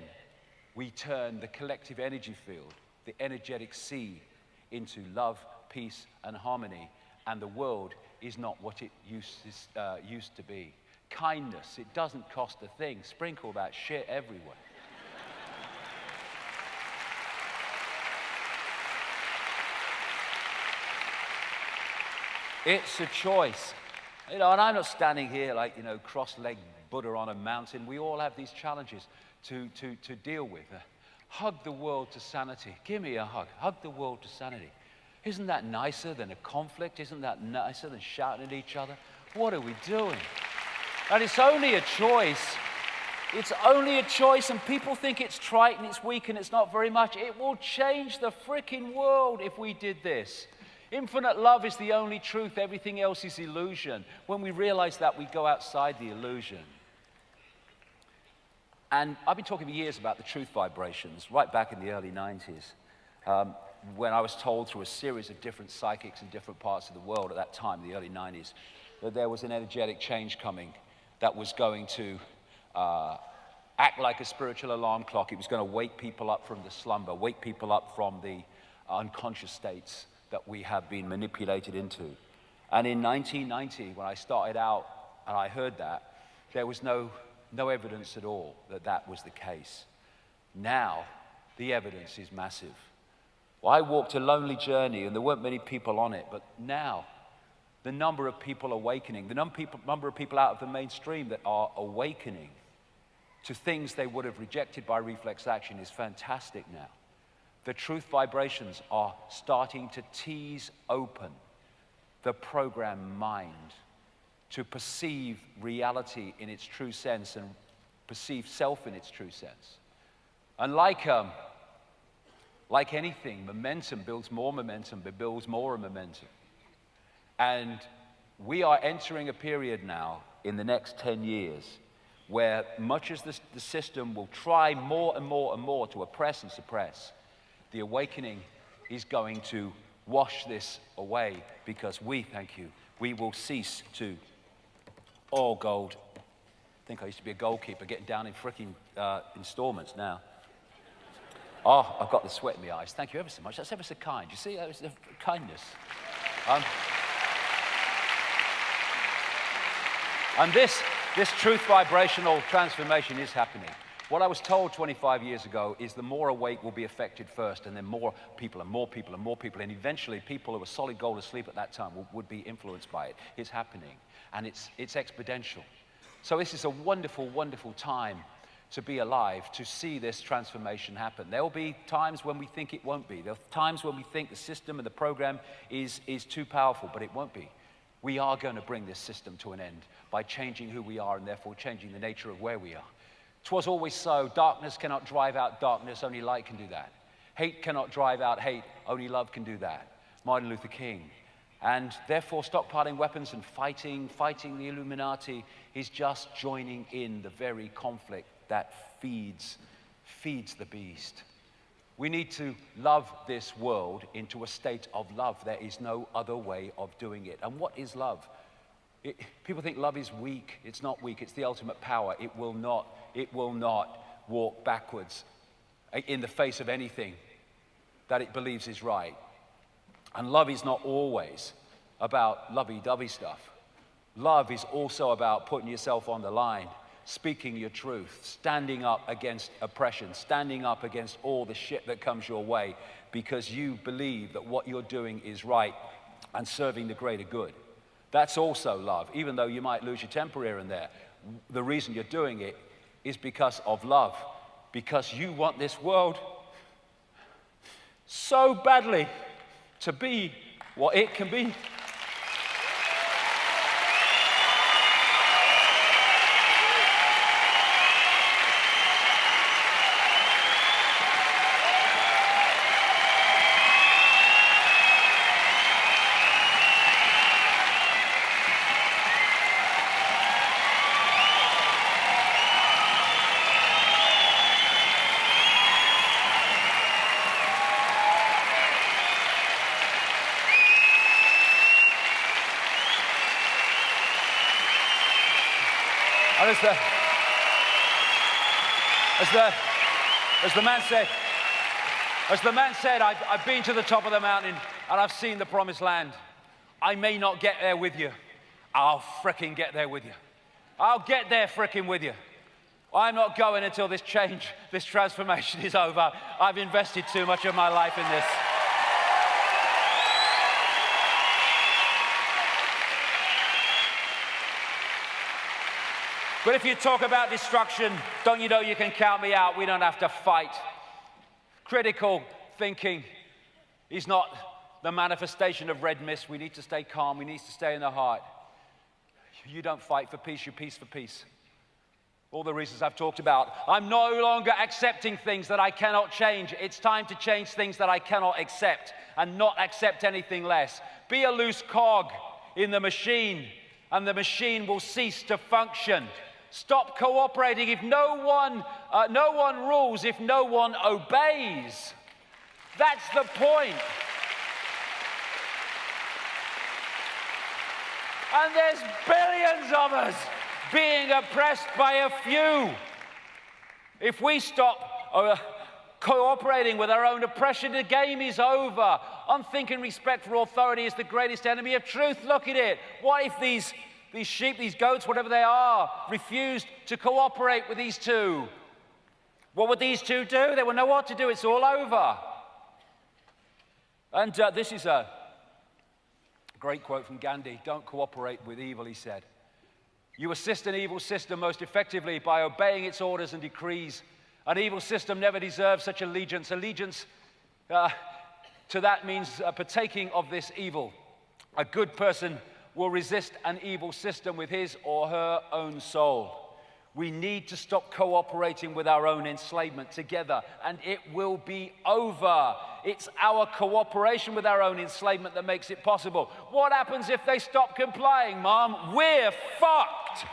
we turn the collective energy field, the energetic sea, into love, peace, and harmony. And the world is not what it used to be. kindness. It doesn't cost a thing. Sprinkle that shit everywhere. It's a choice. And I'm not standing here like, cross-legged Buddha on a mountain. We all have these challenges to deal with. Hug the world to sanity. Give me a hug. Hug the world to sanity. Isn't that nicer than a conflict? Isn't that nicer than shouting at each other? What are we doing? And it's only a choice. It's only a choice, and people think it's trite and it's weak and it's not very much. It will change the frickin' world if we did this. Infinite love is the only truth. Everything else is illusion. When we realize that, we go outside the illusion. And I've been talking for years about the truth vibrations, right back in the early 90s, when I was told through a series of different psychics in different parts of the world at that time, the early 90s, that there was an energetic change coming that was going to act like a spiritual alarm clock. It was going to wake people up from the slumber, wake people up from the unconscious states that we have been manipulated into. And in 1990, when I started out and I heard that, there was no evidence at all that that was the case. Now, the evidence is massive. Well, I walked a lonely journey and there weren't many people on it, but now, the number of people awakening, the number of people out of the mainstream that are awakening to things they would have rejected by reflex action is fantastic now. The truth vibrations are starting to tease open the programmed mind to perceive reality in its true sense and perceive self in its true sense. And like anything, momentum builds more momentum, but builds more momentum. And we are entering a period now in the next 10 years where much as the system will try more and more and more to oppress and suppress, the awakening is going to wash this away because we will cease to, all gold. I think I used to be a goalkeeper getting down in freaking installments now. Oh, I've got the sweat in my eyes. Thank you ever so much. That's ever so kind. You see, that was the kindness. And this truth vibrational transformation is happening. What I was told 25 years ago is the more awake will be affected first, and then more people and more people and more people, and eventually people who were solid gold asleep at that time would be influenced by it. It's happening, and it's exponential. So this is a wonderful, wonderful time to be alive, to see this transformation happen. There will be times when we think it won't be. There are times when we think the system and the program is too powerful, but it won't be. We are going to bring this system to an end by changing who we are and therefore changing the nature of where we are. 'Twas always so. Darkness cannot drive out darkness, only light can do that. Hate cannot drive out hate, only love can do that. Martin Luther King. And therefore stockpiling weapons and fighting the Illuminati is just joining in the very conflict that feeds the beast. We need to love this world into a state of love. There is no other way of doing it. And what is love? People think love is weak. It's not weak. It's the ultimate power. It will not walk backwards in the face of anything that it believes is right. And love is not always about lovey-dovey stuff. Love is also about putting yourself on the line, speaking your truth, standing up against oppression, standing up against all the shit that comes your way because you believe that what you're doing is right and serving the greater good. That's also love, even though you might lose your temper here and there. The reason you're doing it is because of love, because you want this world so badly to be what it can be. And as the man said, I've been to the top of the mountain and I've seen the promised land. I may not get there with you. I'll fricking get there with you. I'll get there frickin' with you. I'm not going until this change, this transformation is over. I've invested too much of my life in this. But if you talk about destruction, don't you know you can count me out? We don't have to fight. Critical thinking is not the manifestation of red mist. We need to stay calm. We need to stay in the heart. You don't fight for peace, you peace for peace. All the reasons I've talked about. I'm no longer accepting things that I cannot change. It's time to change things that I cannot accept and not accept anything less. Be a loose cog in the machine and the machine will cease to function. Stop cooperating if no one rules, if no one obeys. That's the point. And there's billions of us being oppressed by a few. If we stop cooperating with our own oppression, the game is over. Unthinking respect for authority is the greatest enemy of truth. Look at it. What if these sheep, these goats, whatever they are, refused to cooperate with these two? What would these two do? They would know what to do. It's all over. And this is a great quote from Gandhi. Don't cooperate with evil, he said. You assist an evil system most effectively by obeying its orders and decrees. An evil system never deserves such allegiance. Allegiance to that means partaking of this evil. A good person will resist an evil system with his or her own soul. We need to stop cooperating with our own enslavement together, and it will be over. It's our cooperation with our own enslavement that makes it possible. What happens if they stop complying, Mom? We're fucked.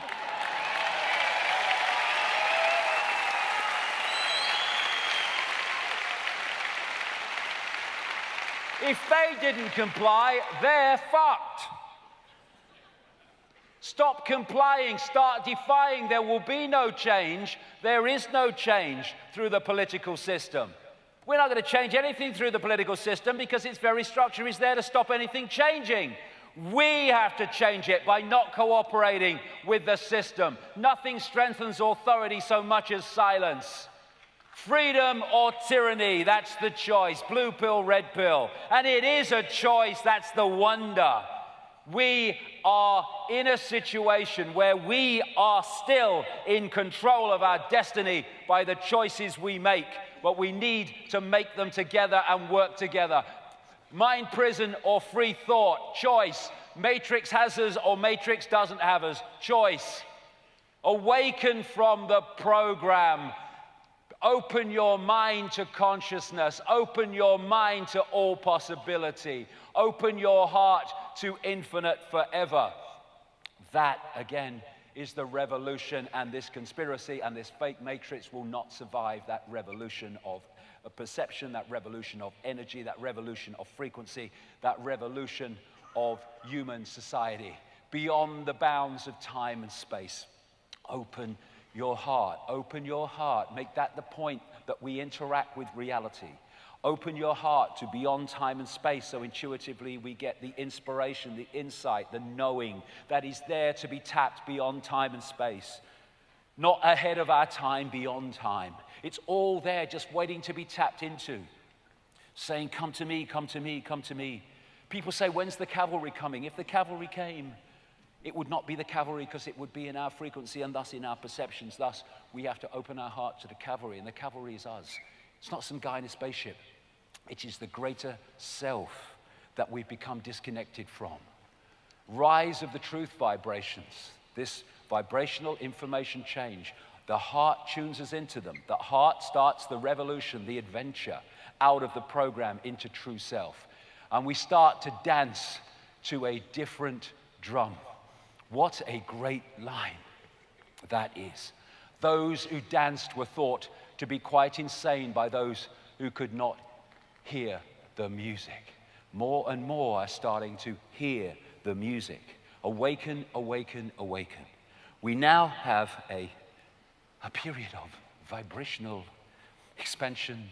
If they didn't comply, they're fucked. Stop complying, start defying. There will be no change. There is no change through the political system. We're not going to change anything through the political system because its very structure is there to stop anything changing. We have to change it by not cooperating with the system. Nothing strengthens authority so much as silence. Freedom or tyranny, that's the choice. Blue pill, red pill. And it is a choice, that's the wonder. We are in a situation where we are still in control of our destiny by the choices we make, but we need to make them together and work together. Mind prison or free thought, choice. Matrix has us or Matrix doesn't have us, choice. Awaken from the program. Open your mind to consciousness. Open your mind to all possibility. Open your heart to infinite forever. That, again, is the revolution, and this conspiracy and this fake matrix will not survive that revolution of perception, that revolution of energy, that revolution of frequency, that revolution of human society beyond the bounds of time and space. Open your heart. Open your heart. Make that the point that we interact with reality. Open your heart to beyond time and space so intuitively we get the inspiration, the insight, the knowing that is there to be tapped beyond time and space. Not ahead of our time, beyond time. It's all there just waiting to be tapped into. Saying, come to me, come to me, come to me. People say, when's the cavalry coming? If the cavalry came, it would not be the cavalry because it would be in our frequency and thus in our perceptions. Thus, we have to open our heart to the cavalry, and the cavalry is us. It's not some guy in a spaceship. It is the greater self that we've become disconnected from. Rise of the truth vibrations, this vibrational information change. The heart tunes us into them. The heart starts the revolution, the adventure out of the program into true self. And we start to dance to a different drum. What a great line that is. Those who danced were thought to be quite insane by those who could not hear the music. More and more are starting to hear the music. Awaken, awaken, awaken. We now have a period of vibrational expansion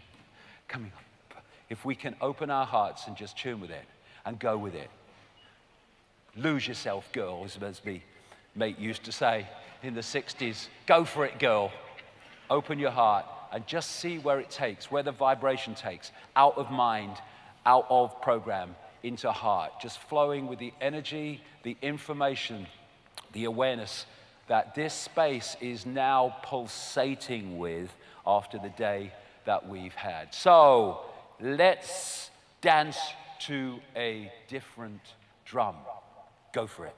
coming up. If we can open our hearts and just tune with it and go with it. Lose yourself, girls, as my mate used to say. in the 60s. Go for it, girl. Open your heart and just see where it takes, where the vibration takes, out of mind, out of program, into heart, just flowing with the energy, the information, the awareness that this space is now pulsating with after the day that we've had. So let's dance to a different drum. Go for it.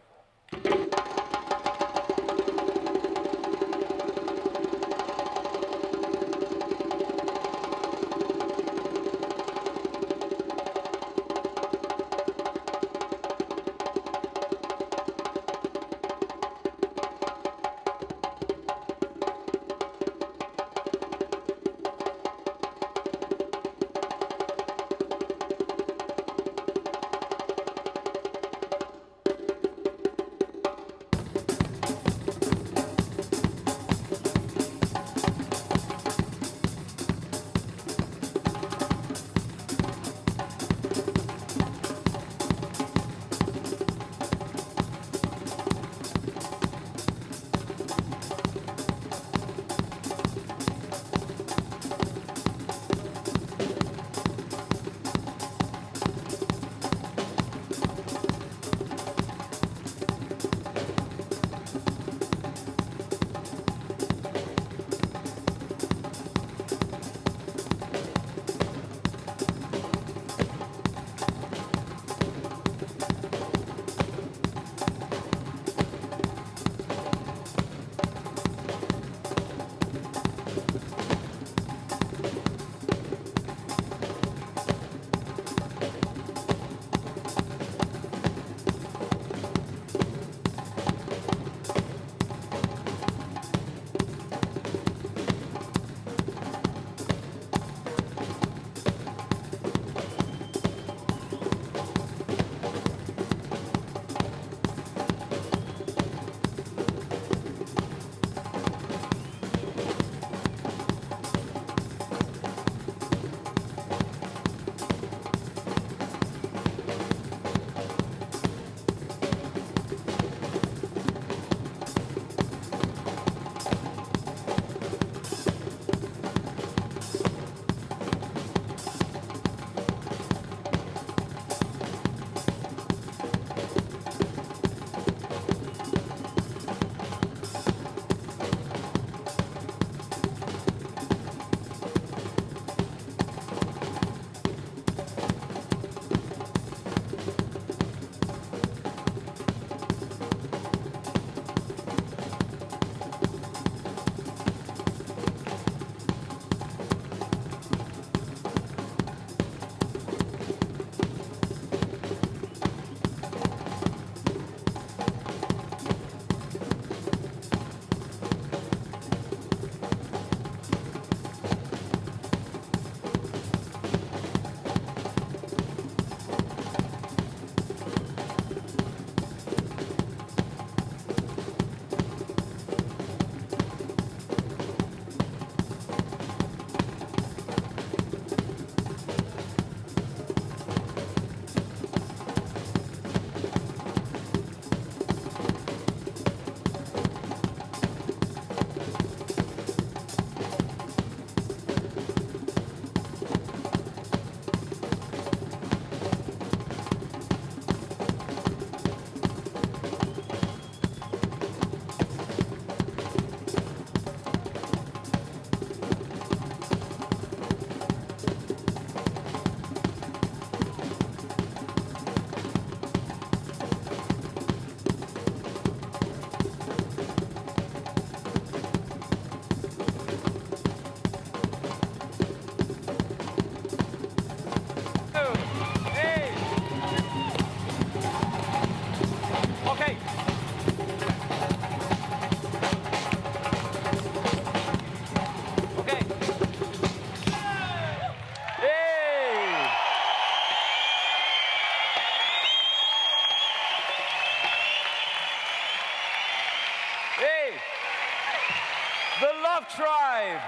Tribe.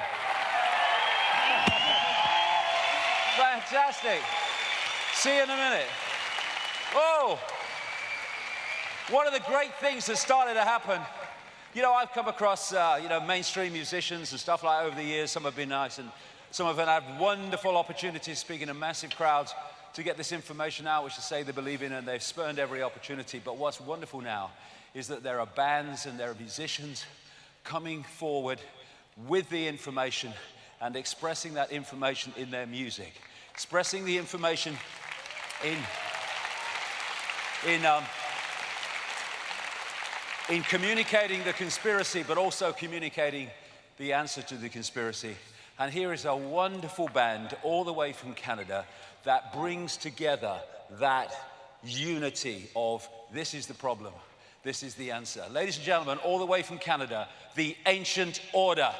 Fantastic. See you in a minute. Oh, one of the great things that started to happen You know, I've come across, mainstream musicians and stuff like that over the years. Some have been nice, and some have had wonderful opportunities speaking to massive crowds to get this information out, which they say they believe in, and they've spurned every opportunity. But what's wonderful now is that there are bands and there are musicians coming forward with the information and expressing that information in their music, expressing the information in communicating the conspiracy, but also communicating the answer to the conspiracy. And here is a wonderful band all the way from Canada that brings together that unity of this is the problem, this is the answer. Ladies and gentlemen, all the way from Canada, the Ancient Order.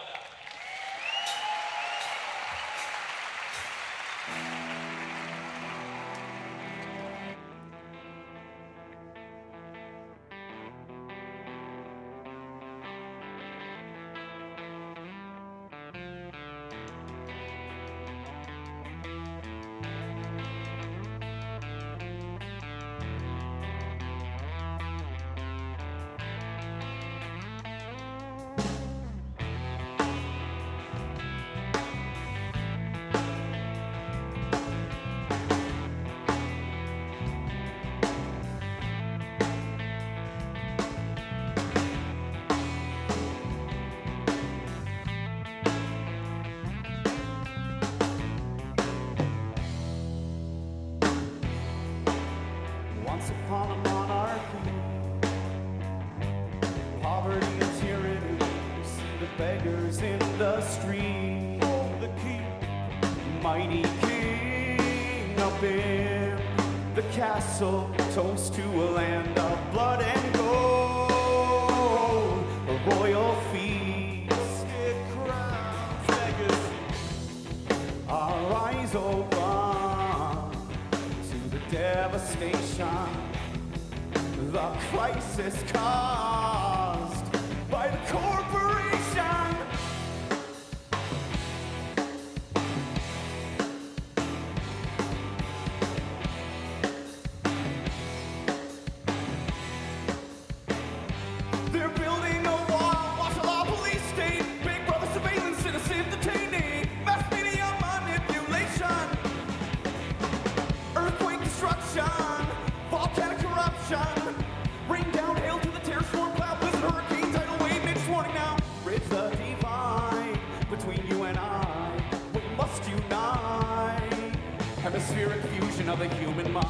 Once upon a monarchy, poverty and tyranny, you see the beggars in the street. The king, mighty king, up in the castle, toast to a land of blood and gold, a royal feast. It crowns legacy, our eyes open to the devastation, the crisis caused by the corporation. They're building a wall, martial law, police state, big brother surveillance, citizen detaining, mass media manipulation, earthquake destruction, volcanic corruption, rain down hail to the terror storm cloud, blizzard, hurricane, tidal wave, nature's warning now. Bridge the divide between you and I, we must unite, hemispheric fusion of the human mind.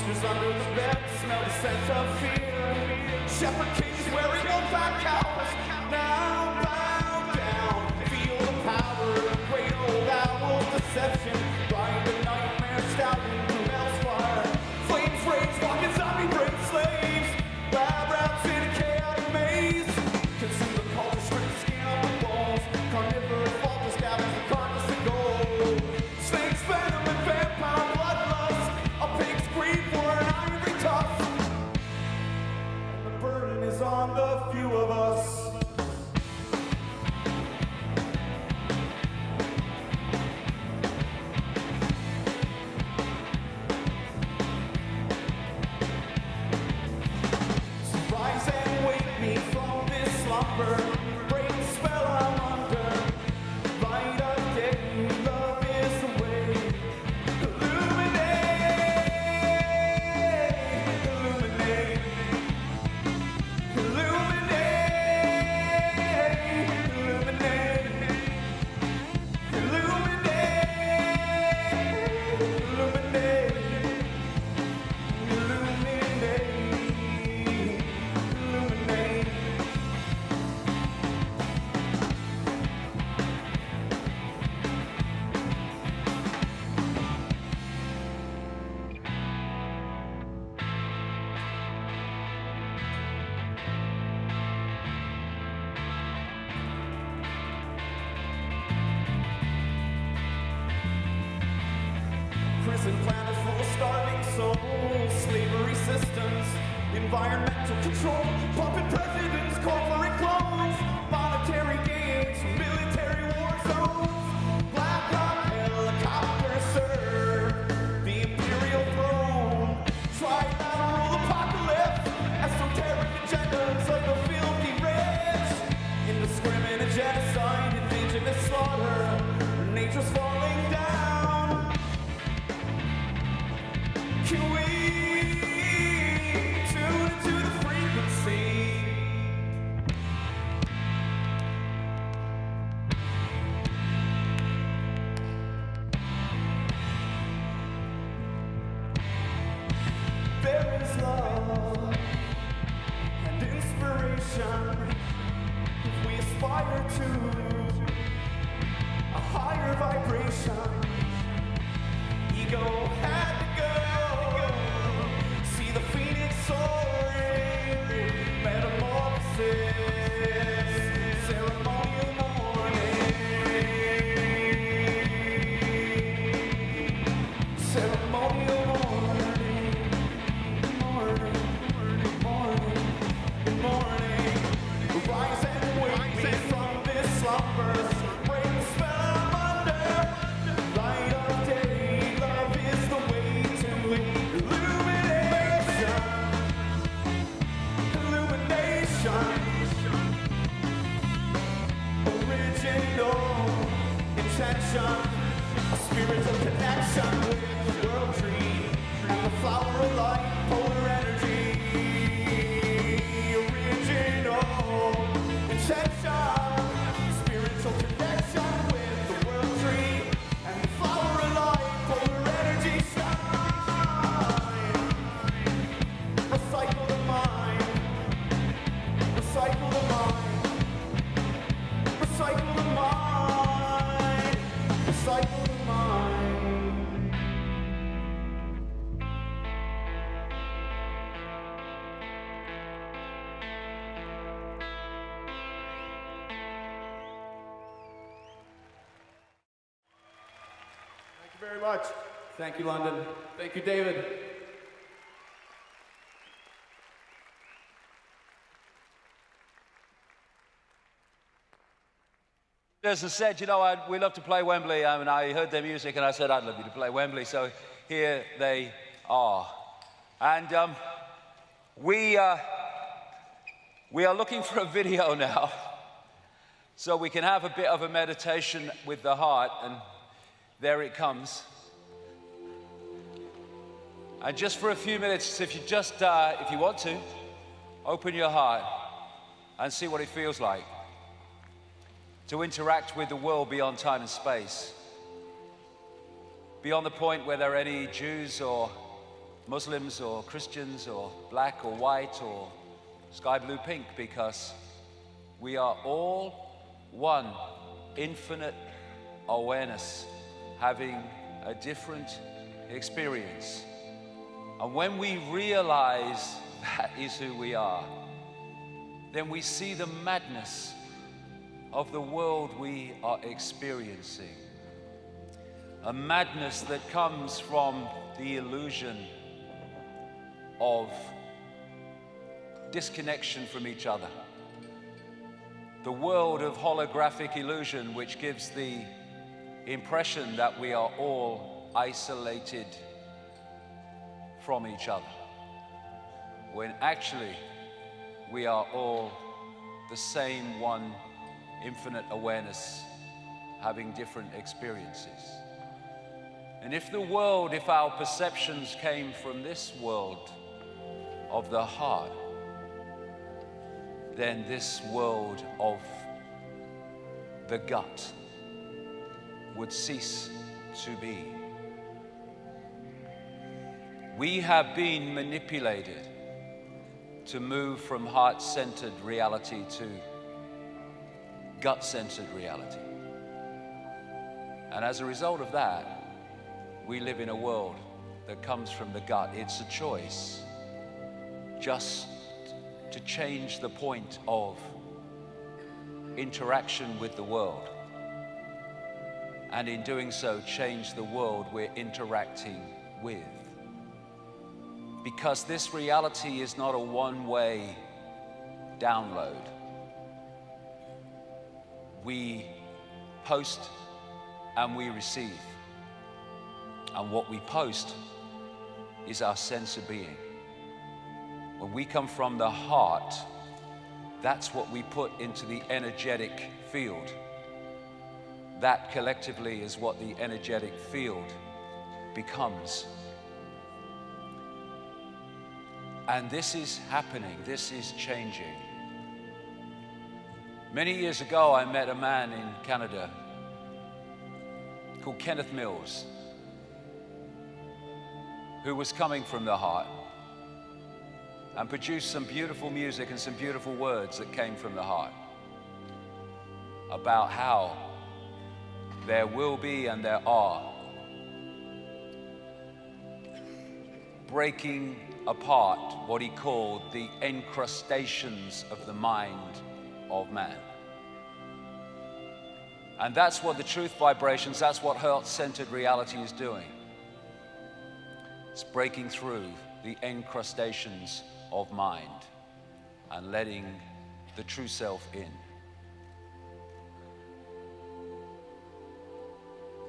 Monsters under the bed smell the scent of fear. Shepherd kings wearing wolfpack cows. Now bow down, feel the power of great old owl's deception. Ride the nightmare stallion through hell's fire. Flames rage, walking zombie brain slaves. Lab rats in a chaotic maze. Consume the culture, strip the skin off the walls. Carnivorous vultures scavenge the carcass of gold. Snakes, venom, and vampire bloodlust. A pig's greed for an ivory tusk. And the burden is on the few of us. So rise and wake me from this slumber. Break the spell I'm under. Light of day, love is the way. Illuminate, illuminate, illuminate, illuminate, illuminate, illuminate, illuminate. Prison planet full of starving souls, slavery systems, environmental control, puppet presidents, corporate clones, monetary gains, military war zones, Black Hawk helicopters serve the imperial throne. Tribunal apocalypse, esoteric agendas like the filthy rich, indiscriminate genocide, indigenous slaughter, nature's falling down. Can we tune into the frequency? There is love and inspiration if we aspire to a higher vibration. Ego had to go. See the phoenix soaring. Metamorphosis. Ceremonial morning. Ceremonial morning. Morning. Morning. Morning. Rise and wake me from this slumber. Break the spell I'm under. Light of day, love is the way to illumination. Illumination. Original intention. A spiritual connection with the world tree and the flower of light, polar energy. Original intention. Spiritual connection with the world tree and the flower of light, polar energy shine. Recycle the mind. Recycle the mind. Recycle the mind. Recycle the mind. Thank you very much. Thank you, London. Thank you, David. As I said, you know, we love to play Wembley, and I heard their music, and I said, I'd love you to play Wembley, so here they are. And we are looking for a video now, so we can have a bit of a meditation with the heart, and there it comes. And just for a few minutes, if you want to, open your heart and see what it feels like to interact with the world beyond time and space, beyond the point where there are any Jews or Muslims or Christians or black or white or sky blue pink, because we are all one infinite awareness having a different experience. And when we realize that is who we are, then we see the madness of the world we are experiencing. A madness that comes from the illusion of disconnection from each other. The world of holographic illusion, which gives the impression that we are all isolated from each other, when actually we are all the same one infinite awareness having different experiences. And if our perceptions came from this world of the heart, then this world of the gut would cease to be. We have been manipulated to move from heart-centered reality to gut-centered reality. And as a result of that, we live in a world that comes from the gut. It's a choice just to change the point of interaction with the world. And in doing so, change the world we're interacting with. Because this reality is not a one-way download. We post and we receive. And what we post is our sense of being. When we come from the heart, that's what we put into the energetic field. That collectively is what the energetic field becomes. And this is happening, this is changing. Many years ago, I met a man in Canada called Kenneth Mills, who was coming from the heart and produced some beautiful music and some beautiful words that came from the heart about how there will be and there are breaking apart what he called the encrustations of the mind of man. And that's what the truth vibrations, that's what heart-centered reality is doing. It's breaking through the encrustations of mind and letting the true self in.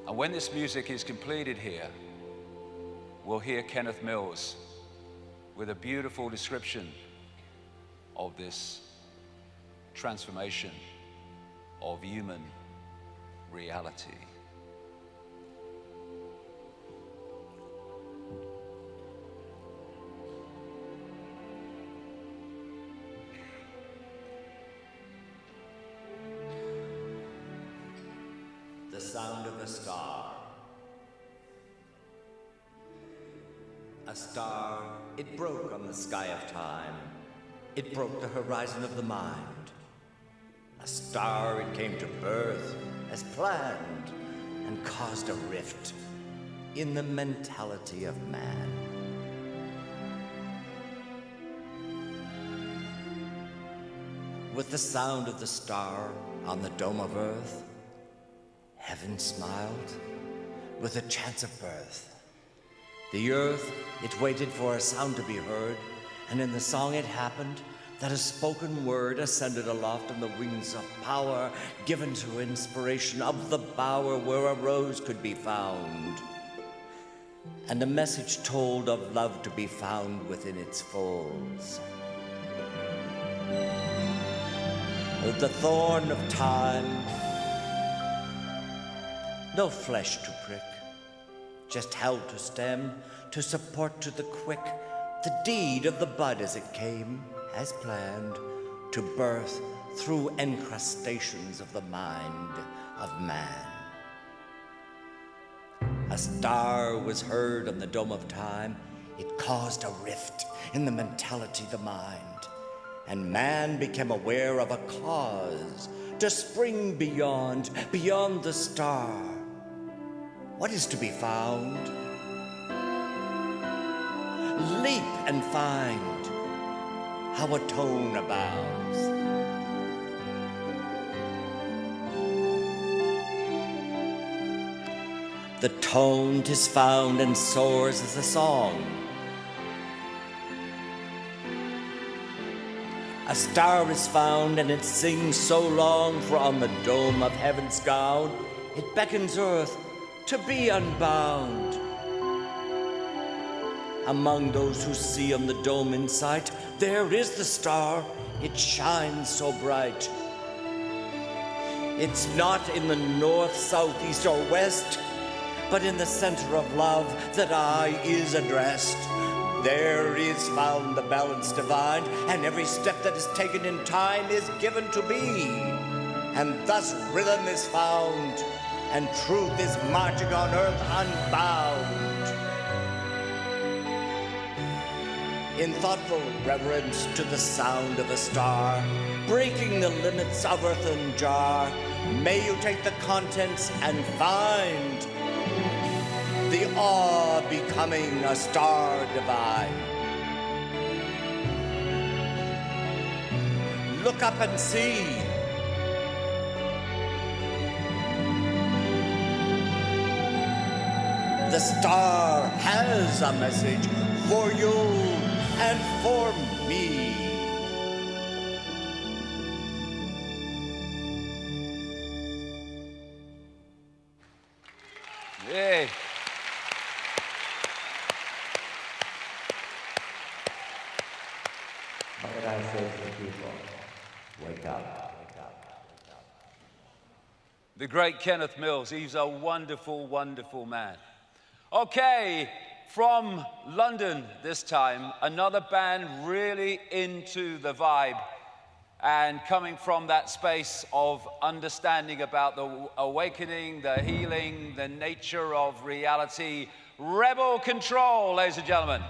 And when this music is completed here, we'll hear Kenneth Mills with a beautiful description of this transformation of human reality. The sound of a star. A star, it broke on the sky of time. It broke the horizon of the mind. A star, it came to birth as planned and caused a rift in the mentality of man. With the sound of the star on the dome of earth, heaven smiled with a chance of birth. The earth, it waited for a sound to be heard, and in the song it happened that a spoken word ascended aloft on the wings of power, given to inspiration of the bower where a rose could be found, and a message told of love to be found within its folds. The thorn of time, no flesh to prick, just held to stem, to support to the quick, the deed of the bud as it came, as planned, to birth through encrustations of the mind of man. A star was heard on the dome of time. It caused a rift in the mentality, the mind, and man became aware of a cause to spring beyond the star. What is to be found? Leap and find how a tone abounds. The tone 'tis found and soars as a song. A star is found and it sings so long, for on the dome of heaven's gown it beckons earth to be unbound. Among those who see on the dome in sight, there is the star, it shines so bright. It's not in the north, south, east, or west, but in the center of love that eye is addressed. There is found the balance divine, and every step that is taken in time is given to be. And thus rhythm is found, and truth is marching on earth unbound. In thoughtful reverence to the sound of a star, breaking the limits of earthen jar, may you take the contents and find the awe becoming a star divine. Look up and see. The star has a message for you and for me. Yay. What would I say to the people? Wake up, wake up. The great Kenneth Mills. He's a wonderful, wonderful man. Okay, from London this time, another band really into the vibe and coming from that space of understanding about the awakening, the healing, the nature of reality. Rebel Control, ladies and gentlemen.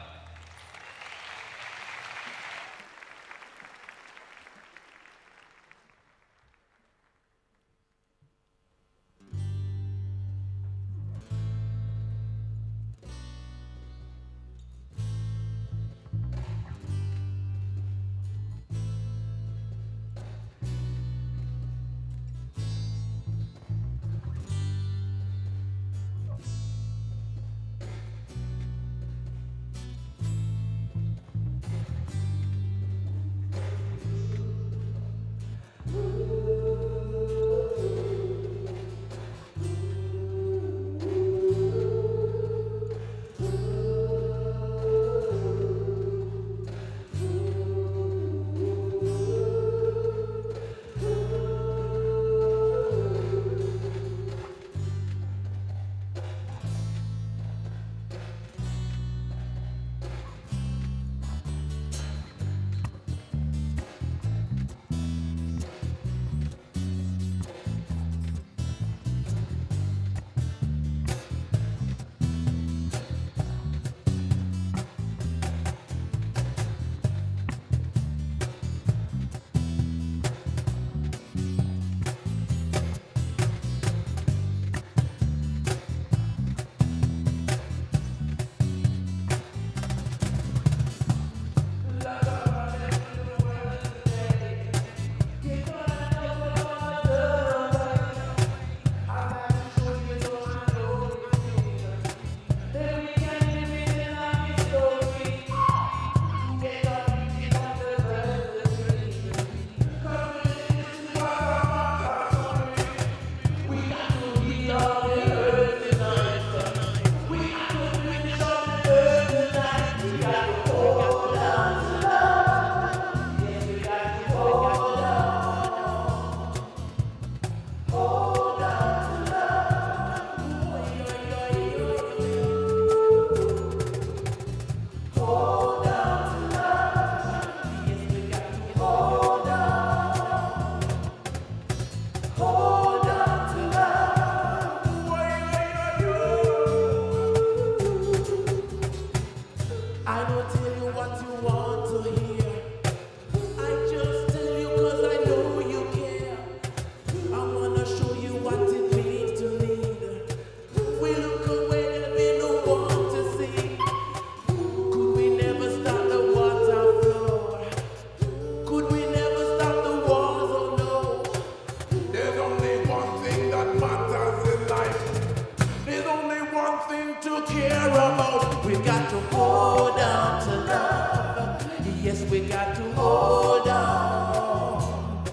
to care about. We got to hold on to love. Yes, we got to hold on.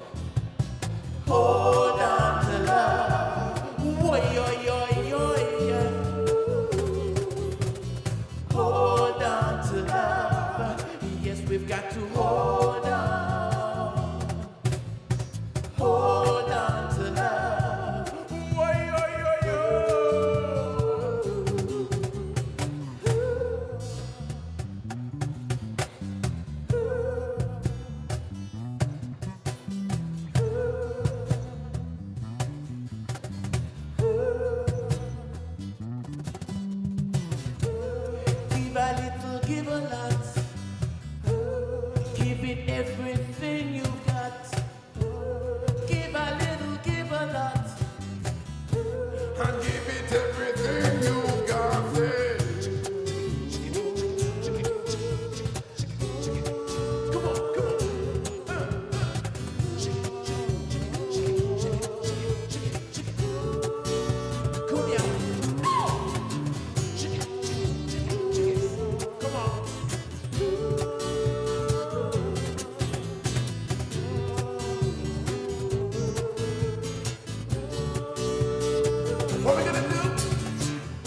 Hold on to love. Woy, yoy, yoy, yoy. Hold on to love. Yes, we've got to hold on. Hold on to love. Woy, yoy, yoy, yoy. Give a little, give a lot. Give it everything you got. Give a little, give a lot. And give it everything you got. Come on, come on. Come here. Come on. What we gonna do?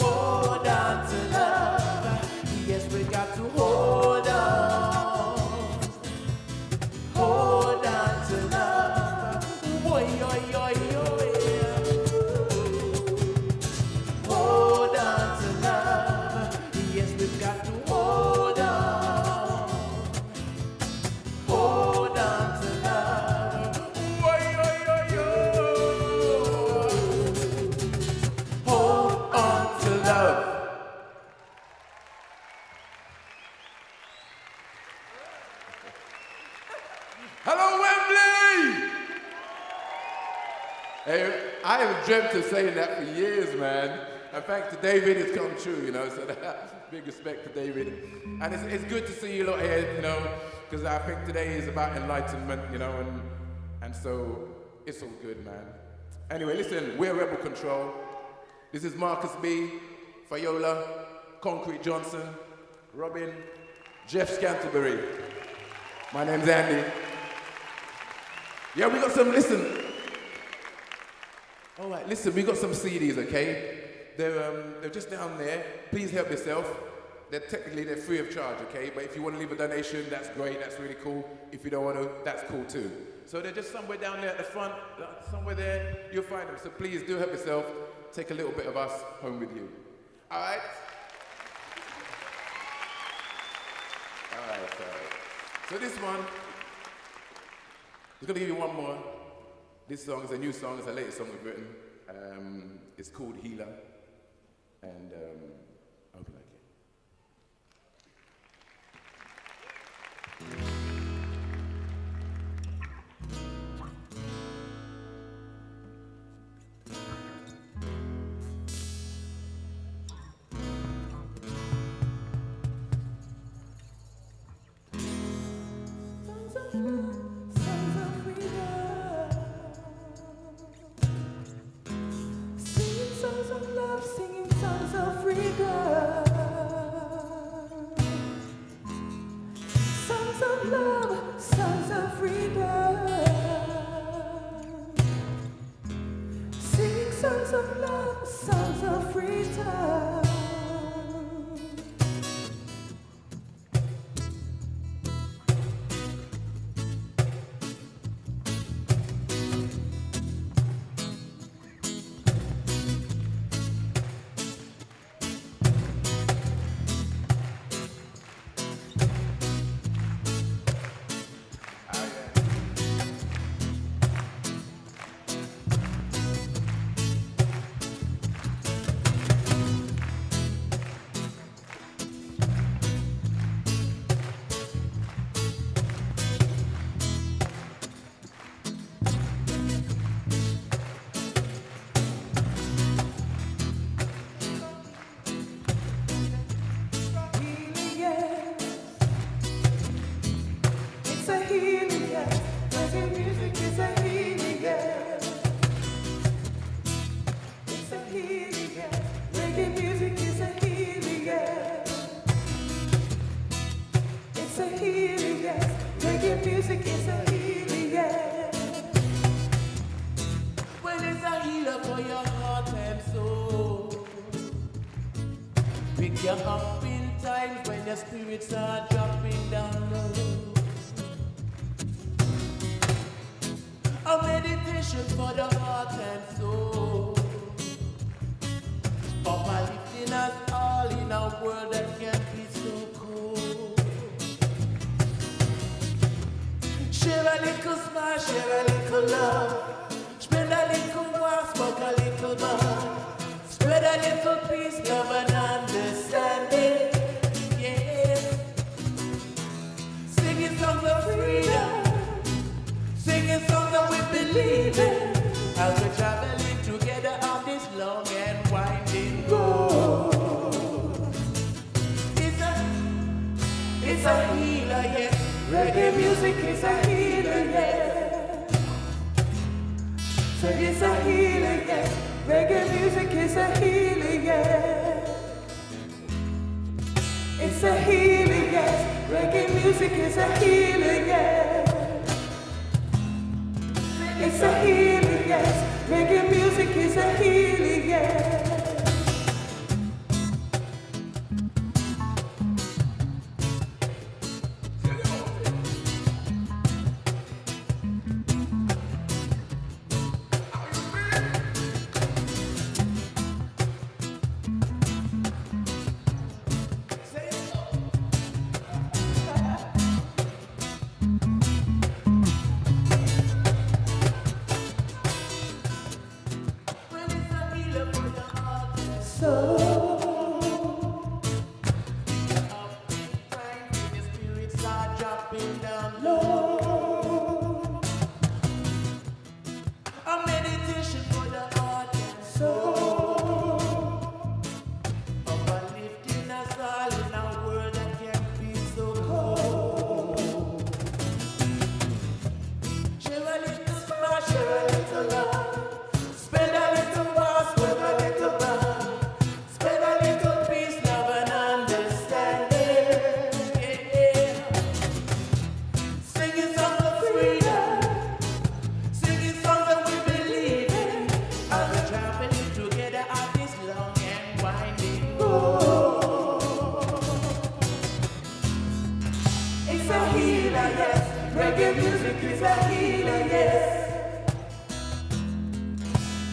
Hold on to love. Yes, we got to hold on. Hold on to love. Boy, yoy, yoy, yoy. Hold on to love. Yes, we've got to hold on. Hold on to love. Boy, yoy, yoy, yoy. Hold on to love. Hello, Wembley! Hey, I have dreamt of saying that for years, man. In fact, to David, it's come true, you know, so big respect to David. And it's good to see you lot here, you know, because I think today is about enlightenment, you know, and so it's all good, man. Anyway, listen, we're Rebel Control. This is Marcus B, Fayola, Concrete Johnson, Robin, Jeff Scanterbury. My name's Andy. Yeah, we got some, listen. All right, listen, we got some CDs, okay? They're just down there. Please help yourself. They're free of charge, okay? But if you want to leave a donation, that's great, that's really cool. If you don't want to, that's cool too. So they're just somewhere down there at the front, somewhere there, you'll find them. So please do help yourself. Take a little bit of us home with you. All right? All right. So this one, I'm going to give you one more. This song is a new song, it's the latest song we've written. It's called Healer. And I hope you like it. Singing songs of love, singing songs of freedom. Songs of love, songs of freedom. Singing songs of love, songs of freedom. Pick you up in times when your spirits are dropping down low. A meditation for the heart and soul. Uplifting us all in a world that can be so cold. Share a little smile, share a little love. Spend a little more, smoke a little bud. Spread a little peace, love and understanding. Yeah. Singing songs of freedom. Singing songs that we believe in. As we're traveling together on this long and winding road. It's a healer, yeah. Reggae music is a healer, yeah. So it's a healer, yeah. Reggae music is a healer, yeah. It's a healer, yes. Reggae music is a healer, yeah. It's a healer, yes. Reggae music is a healer, yeah.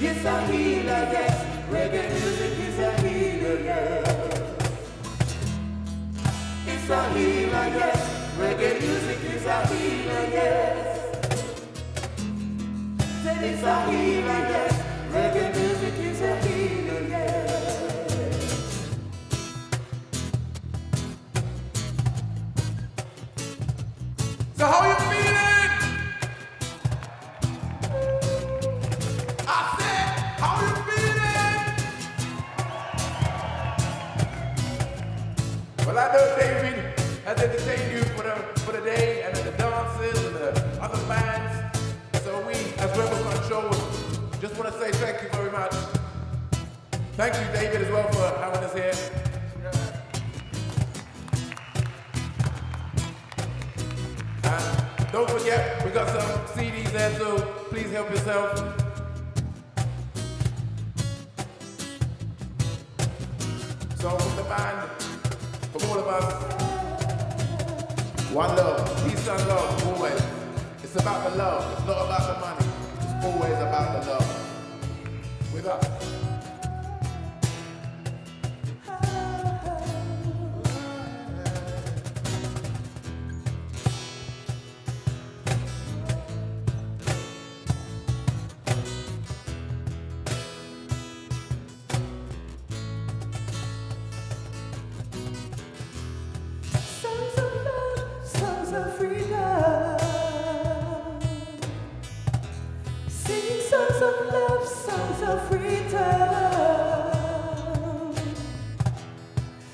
It's a healer, yes. Reggae music is a healer, yes. It's a healer, yes. Reggae music is a healer, yes. Said it's a healer, yes. Reggae music is a healer, yes. So how you feeling? I said, how you feeling? Well, I know David has entertained you for the day and the dances and the other bands. So we, as Rebel Control, just want to say thank you very much. Thank you, David, as well for having us here. And don't forget, we got some CDs there, so please help yourself. So from the band, from all of us, one love, peace and love, always. It's about the love, it's not about the money. It's always about the love. With us. Songs of love, songs of freedom. Singing songs of love, songs of freedom.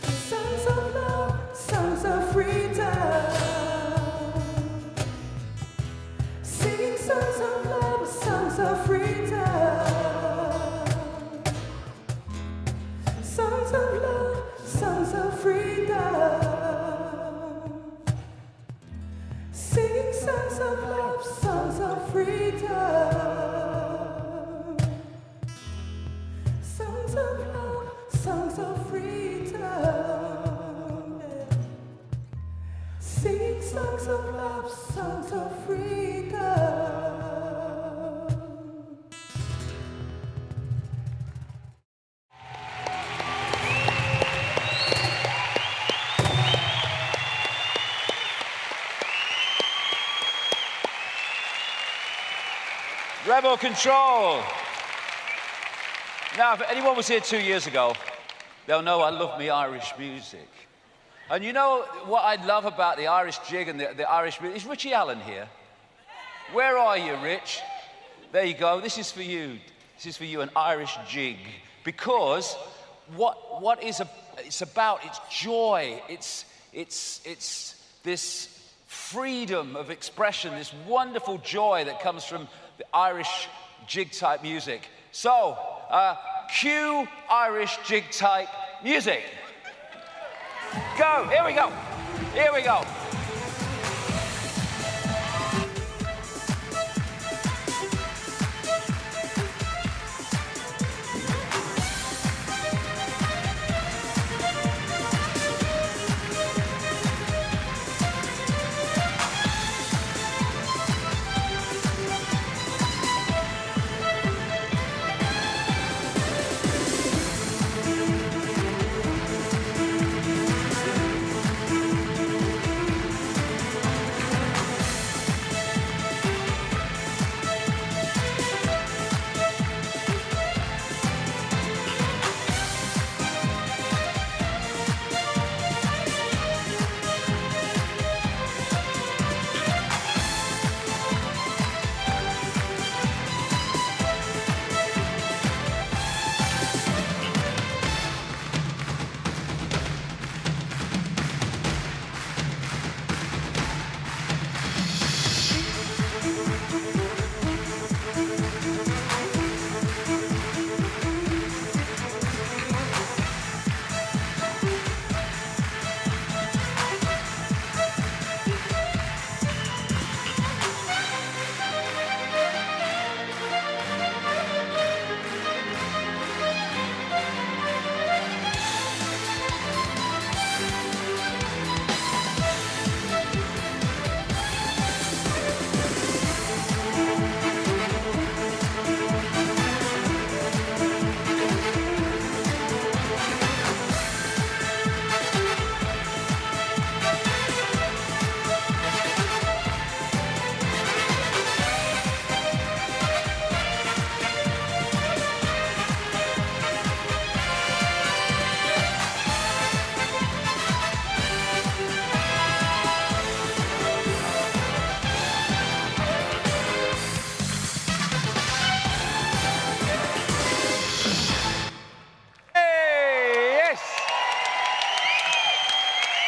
Songs of love, songs of freedom. Singing songs of love, songs of freedom. Songs of love, songs of freedom. Singing songs of love, songs of freedom. Songs of love, songs of freedom. songs of love, songs of freedom. Rebel Control. Now, if anyone was here 2 years ago, they'll know I love me Irish music. And you know what I love about the Irish jig and the Irish music? Is Richie Allen here? Where are you, Rich? There you go. This is for you. This is for you, an Irish jig. Because what is it's about, it's joy. It's this freedom of expression, this wonderful joy that comes from the Irish jig type music. So, cue Irish jig type music. Go, here we go, here we go.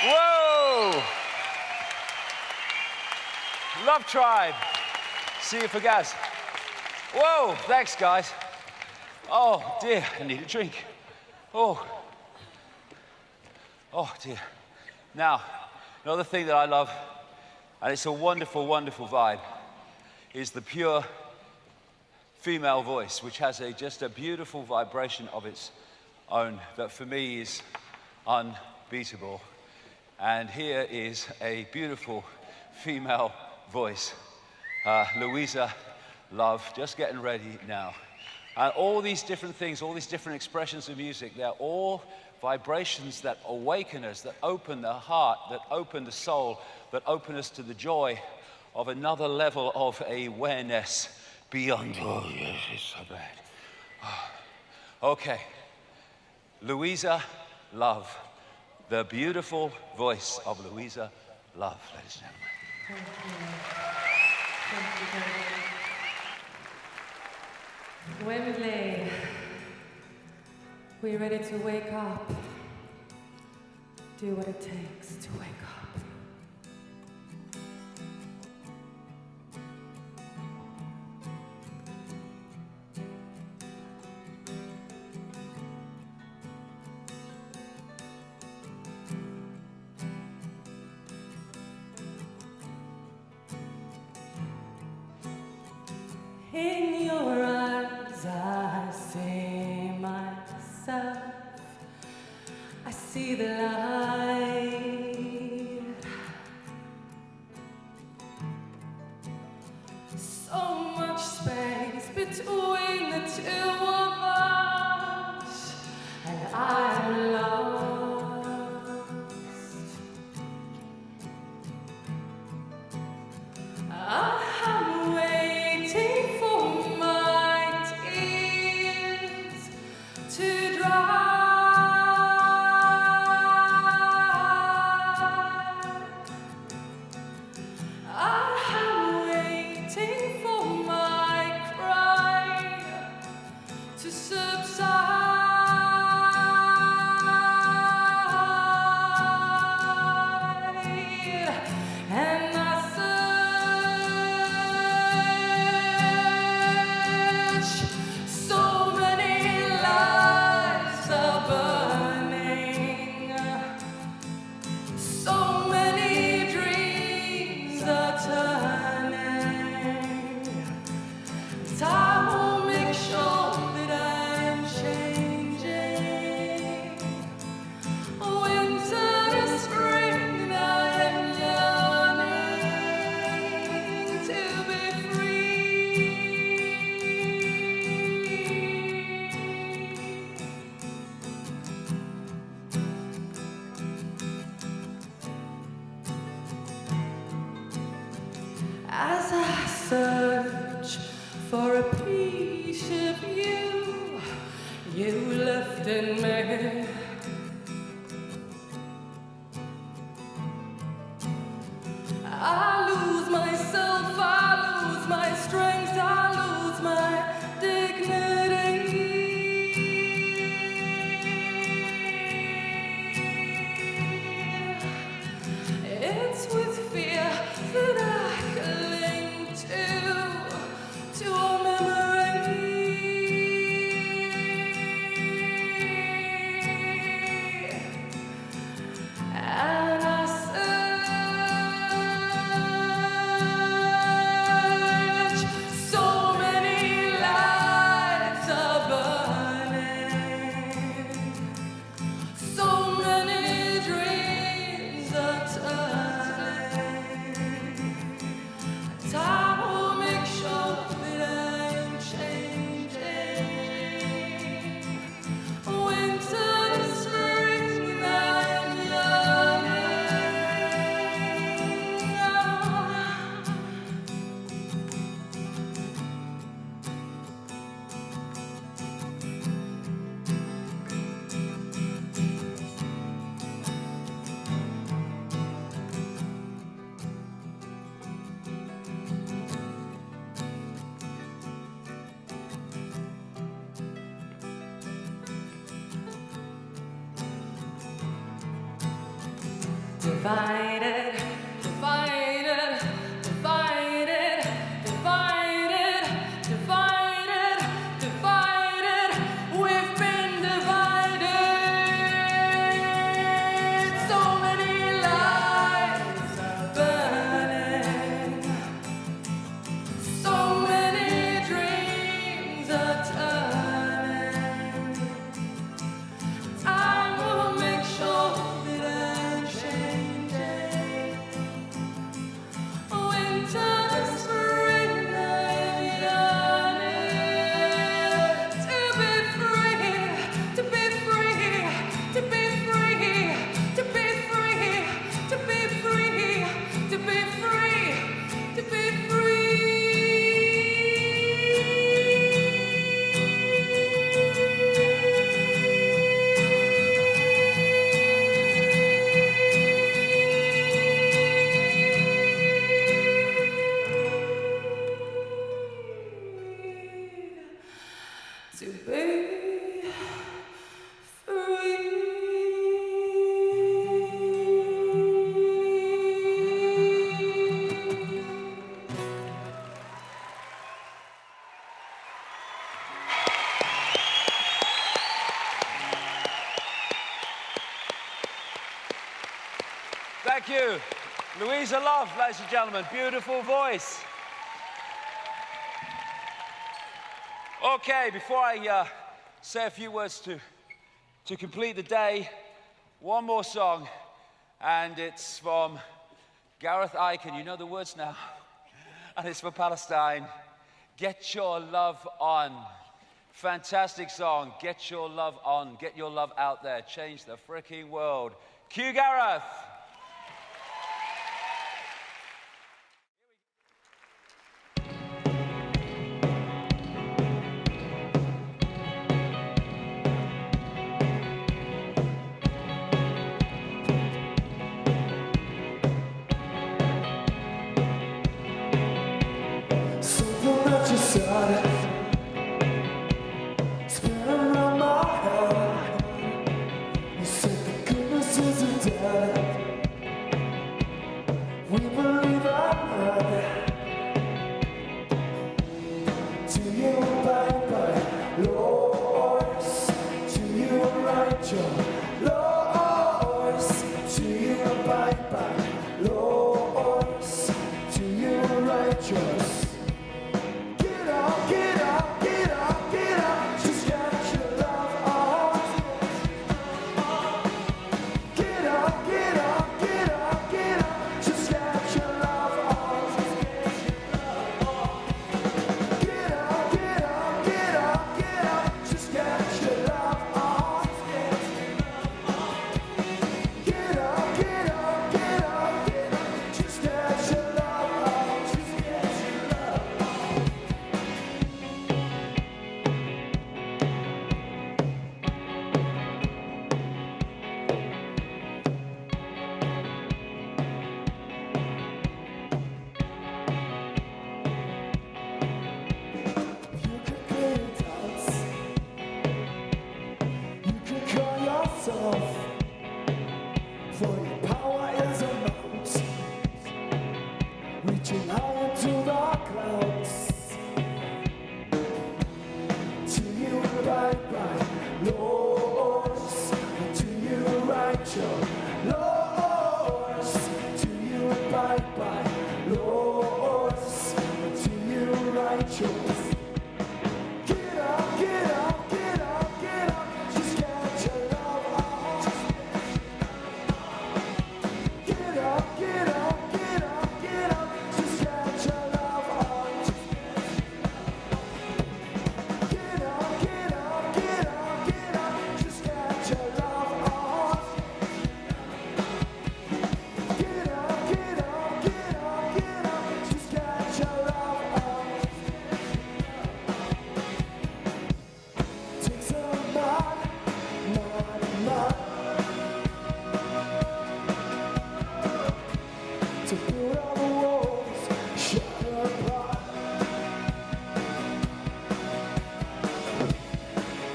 Whoa! Love Tribe. See you for gas. Whoa, thanks, guys. Oh, dear, I need a drink. Oh. Oh, dear. Now, another thing that I love, and it's a wonderful, wonderful vibe, is the pure female voice, which has just a beautiful vibration of its own that for me is unbeatable. And here is a beautiful female voice, Louisa Love, just getting ready now. And all these different things, all these different expressions of music, they're all vibrations that awaken us, that open the heart, that open the soul, that open us to the joy of another level of awareness beyond, oh yes, it's so bad. Okay, Louisa Love, the beautiful voice of Louisa Love, ladies and gentlemen. Thank you. Thank you, David. Wembley, we ready to wake up? Do what it takes to wake up. In your eyes I see myself, I see the light. as I search for a piece of you, you left in me. I lose myself, I lose my strength, I lose my dignity. It's with fear that I cling to a memory. And I search, so many lights are burning, so many dreams are turning. Time will make sure that I'm changing. Winter, spring, I'm divided, divided, divided, divided, divided, divided. We've been divided. So many lights burning, so many dreams are turning. Time will make sure that I'm changing. Winter, spring, I'm yearning to be free, to be free, to be free, to be free, to be free, to be free, to be to be Thank you. Louisa Love, ladies and gentlemen. Beautiful voice. Okay, before I say a few words to complete the day, one more song, and it's from Gareth Aiken. You know the words now. And it's for Palestine. Get Your Love On. Fantastic song. Get your love on. Get your love out there. Change the freaking world. Cue Gareth. Something that you said, spin around my head. You said the goodness isn't dead. We believe I'm to you, bye-bye, Lords. To you, Rachel, Lords. To you, bye-bye, Lords. To you, righteous. Get up, get up, get up, get up. Just get your love on. Get up, get up. yourself, for your power is a mountain, reaching high into the clouds. To you right, Lords, to you righteous, Lords, to you right, Lords, to you righteous. Get up, get up, get up, get up, just get your love on. Get up, get up, get up, get up, just get your love on. Get up, get up, get up, get up, just get your love on. Get up, get up, get up, get up, just get your love on. Takes a lot to build all the walls, shatter apart.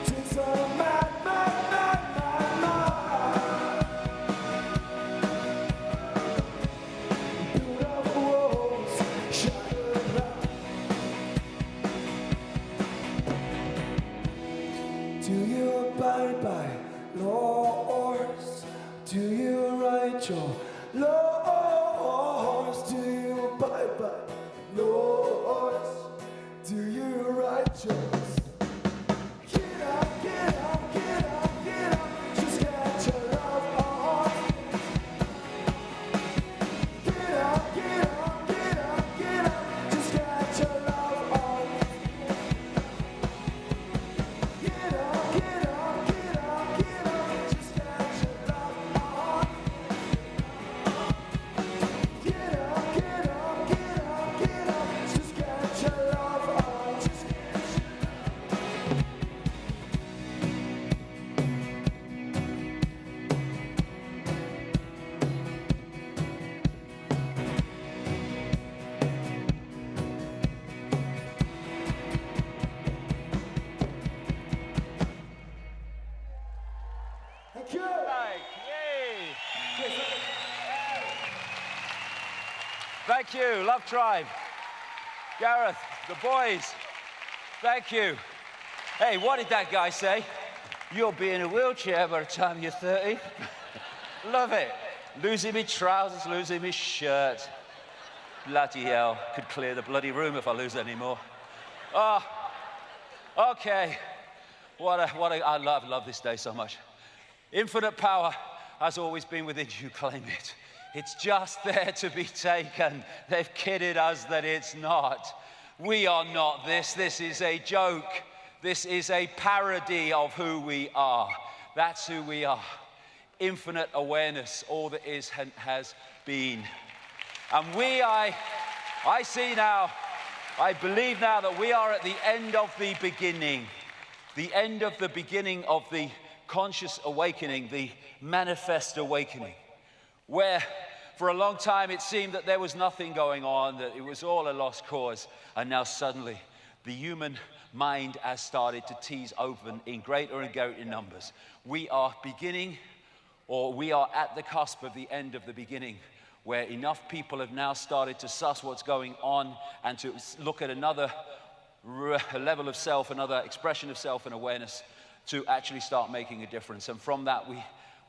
Takes a build all the walls, shatter apart. Do you abide by laws? Do you write your laws? Do you abide by laws? Do you write yours? Get up, get up, get up, get up, just get your love on. Get up, get up, get up, get up, just get your love on. Get up, get up, get up, get up, just get your love on. Get up, get up, get up, get up, just get your love on. Just get Thank you. Yay! Thank you, Love Tribe. Gareth, the boys, thank you. Hey, what did that guy say? You'll be in a wheelchair by the time you're 30. Love it. Losing me trousers, losing me shirt. Bloody hell, could clear the bloody room if I lose any more. Oh, okay. I love this day so much. Infinite power has always been within you, claim it. It's just there to be taken. They've kidded us that it's not. We are not this. This is a joke. This is a parody of who we are. That's who we are. Infinite awareness, all that is and has been. And I see now, I believe now that we are at the end of the beginning. The end of the beginning of the conscious awakening, the manifest awakening, where for a long time it seemed that there was nothing going on, that it was all a lost cause, and now suddenly the human mind has started to tease open in greater and greater numbers. We are beginning, or we are at the cusp of the end of the beginning, where enough people have now started to suss what's going on and to look at another level of self, another expression of self and awareness, to actually start making a difference. And from that,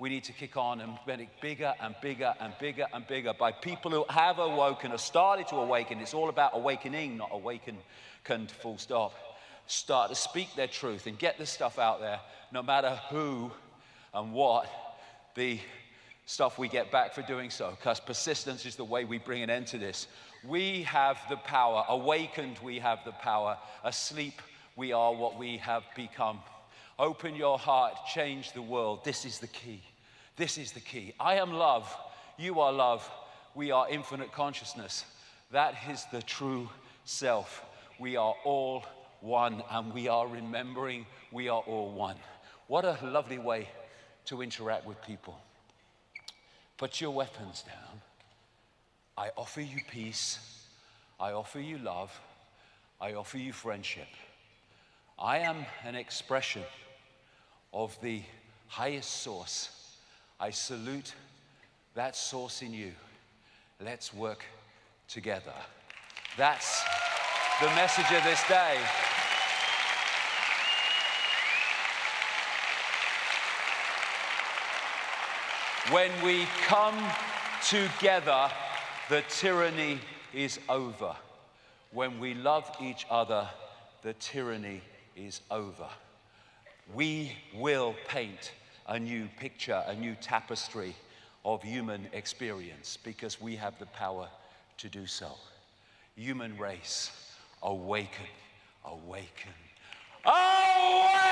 we need to kick on and make it bigger and bigger and bigger and bigger by people who have awoken or started to awaken. It's all about awakening, not awakened, full stop. Start to speak their truth and get this stuff out there, no matter who and what the stuff we get back for doing so, because persistence is the way we bring an end to this. We have the power. Awakened, we have the power. Asleep, we are what we have become. Open your heart, change the world. This is the key. This is the key. I am love. You are love. We are infinite consciousness. That is the true self. We are all one, and we are remembering we are all one. What a lovely way to interact with people. Put your weapons down. I offer you peace. I offer you love. I offer you friendship. I am an expression of the highest source. I salute that source in you. Let's work together. That's the message of this day. When we come together, the tyranny is over. When we love each other, the tyranny is over. We will paint a new picture, a new tapestry of human experience because we have the power to do so. Human race, awaken, awaken, awaken!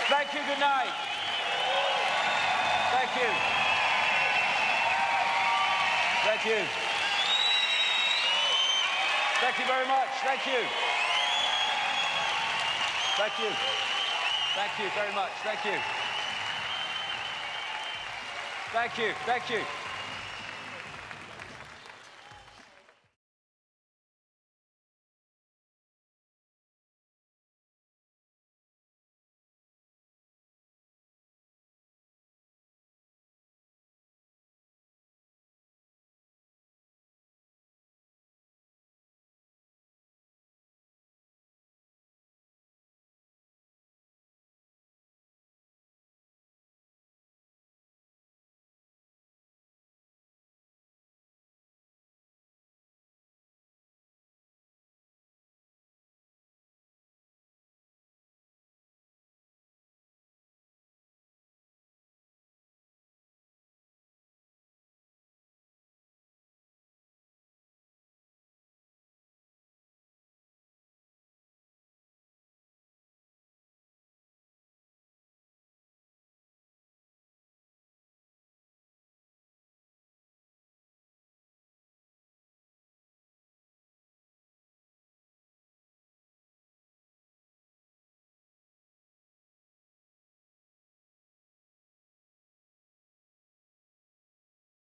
Thank you, good night. Thank you. Thank you. Thank you very much. Thank you. Thank you. Thank you very much. Thank you. Thank you. Thank you.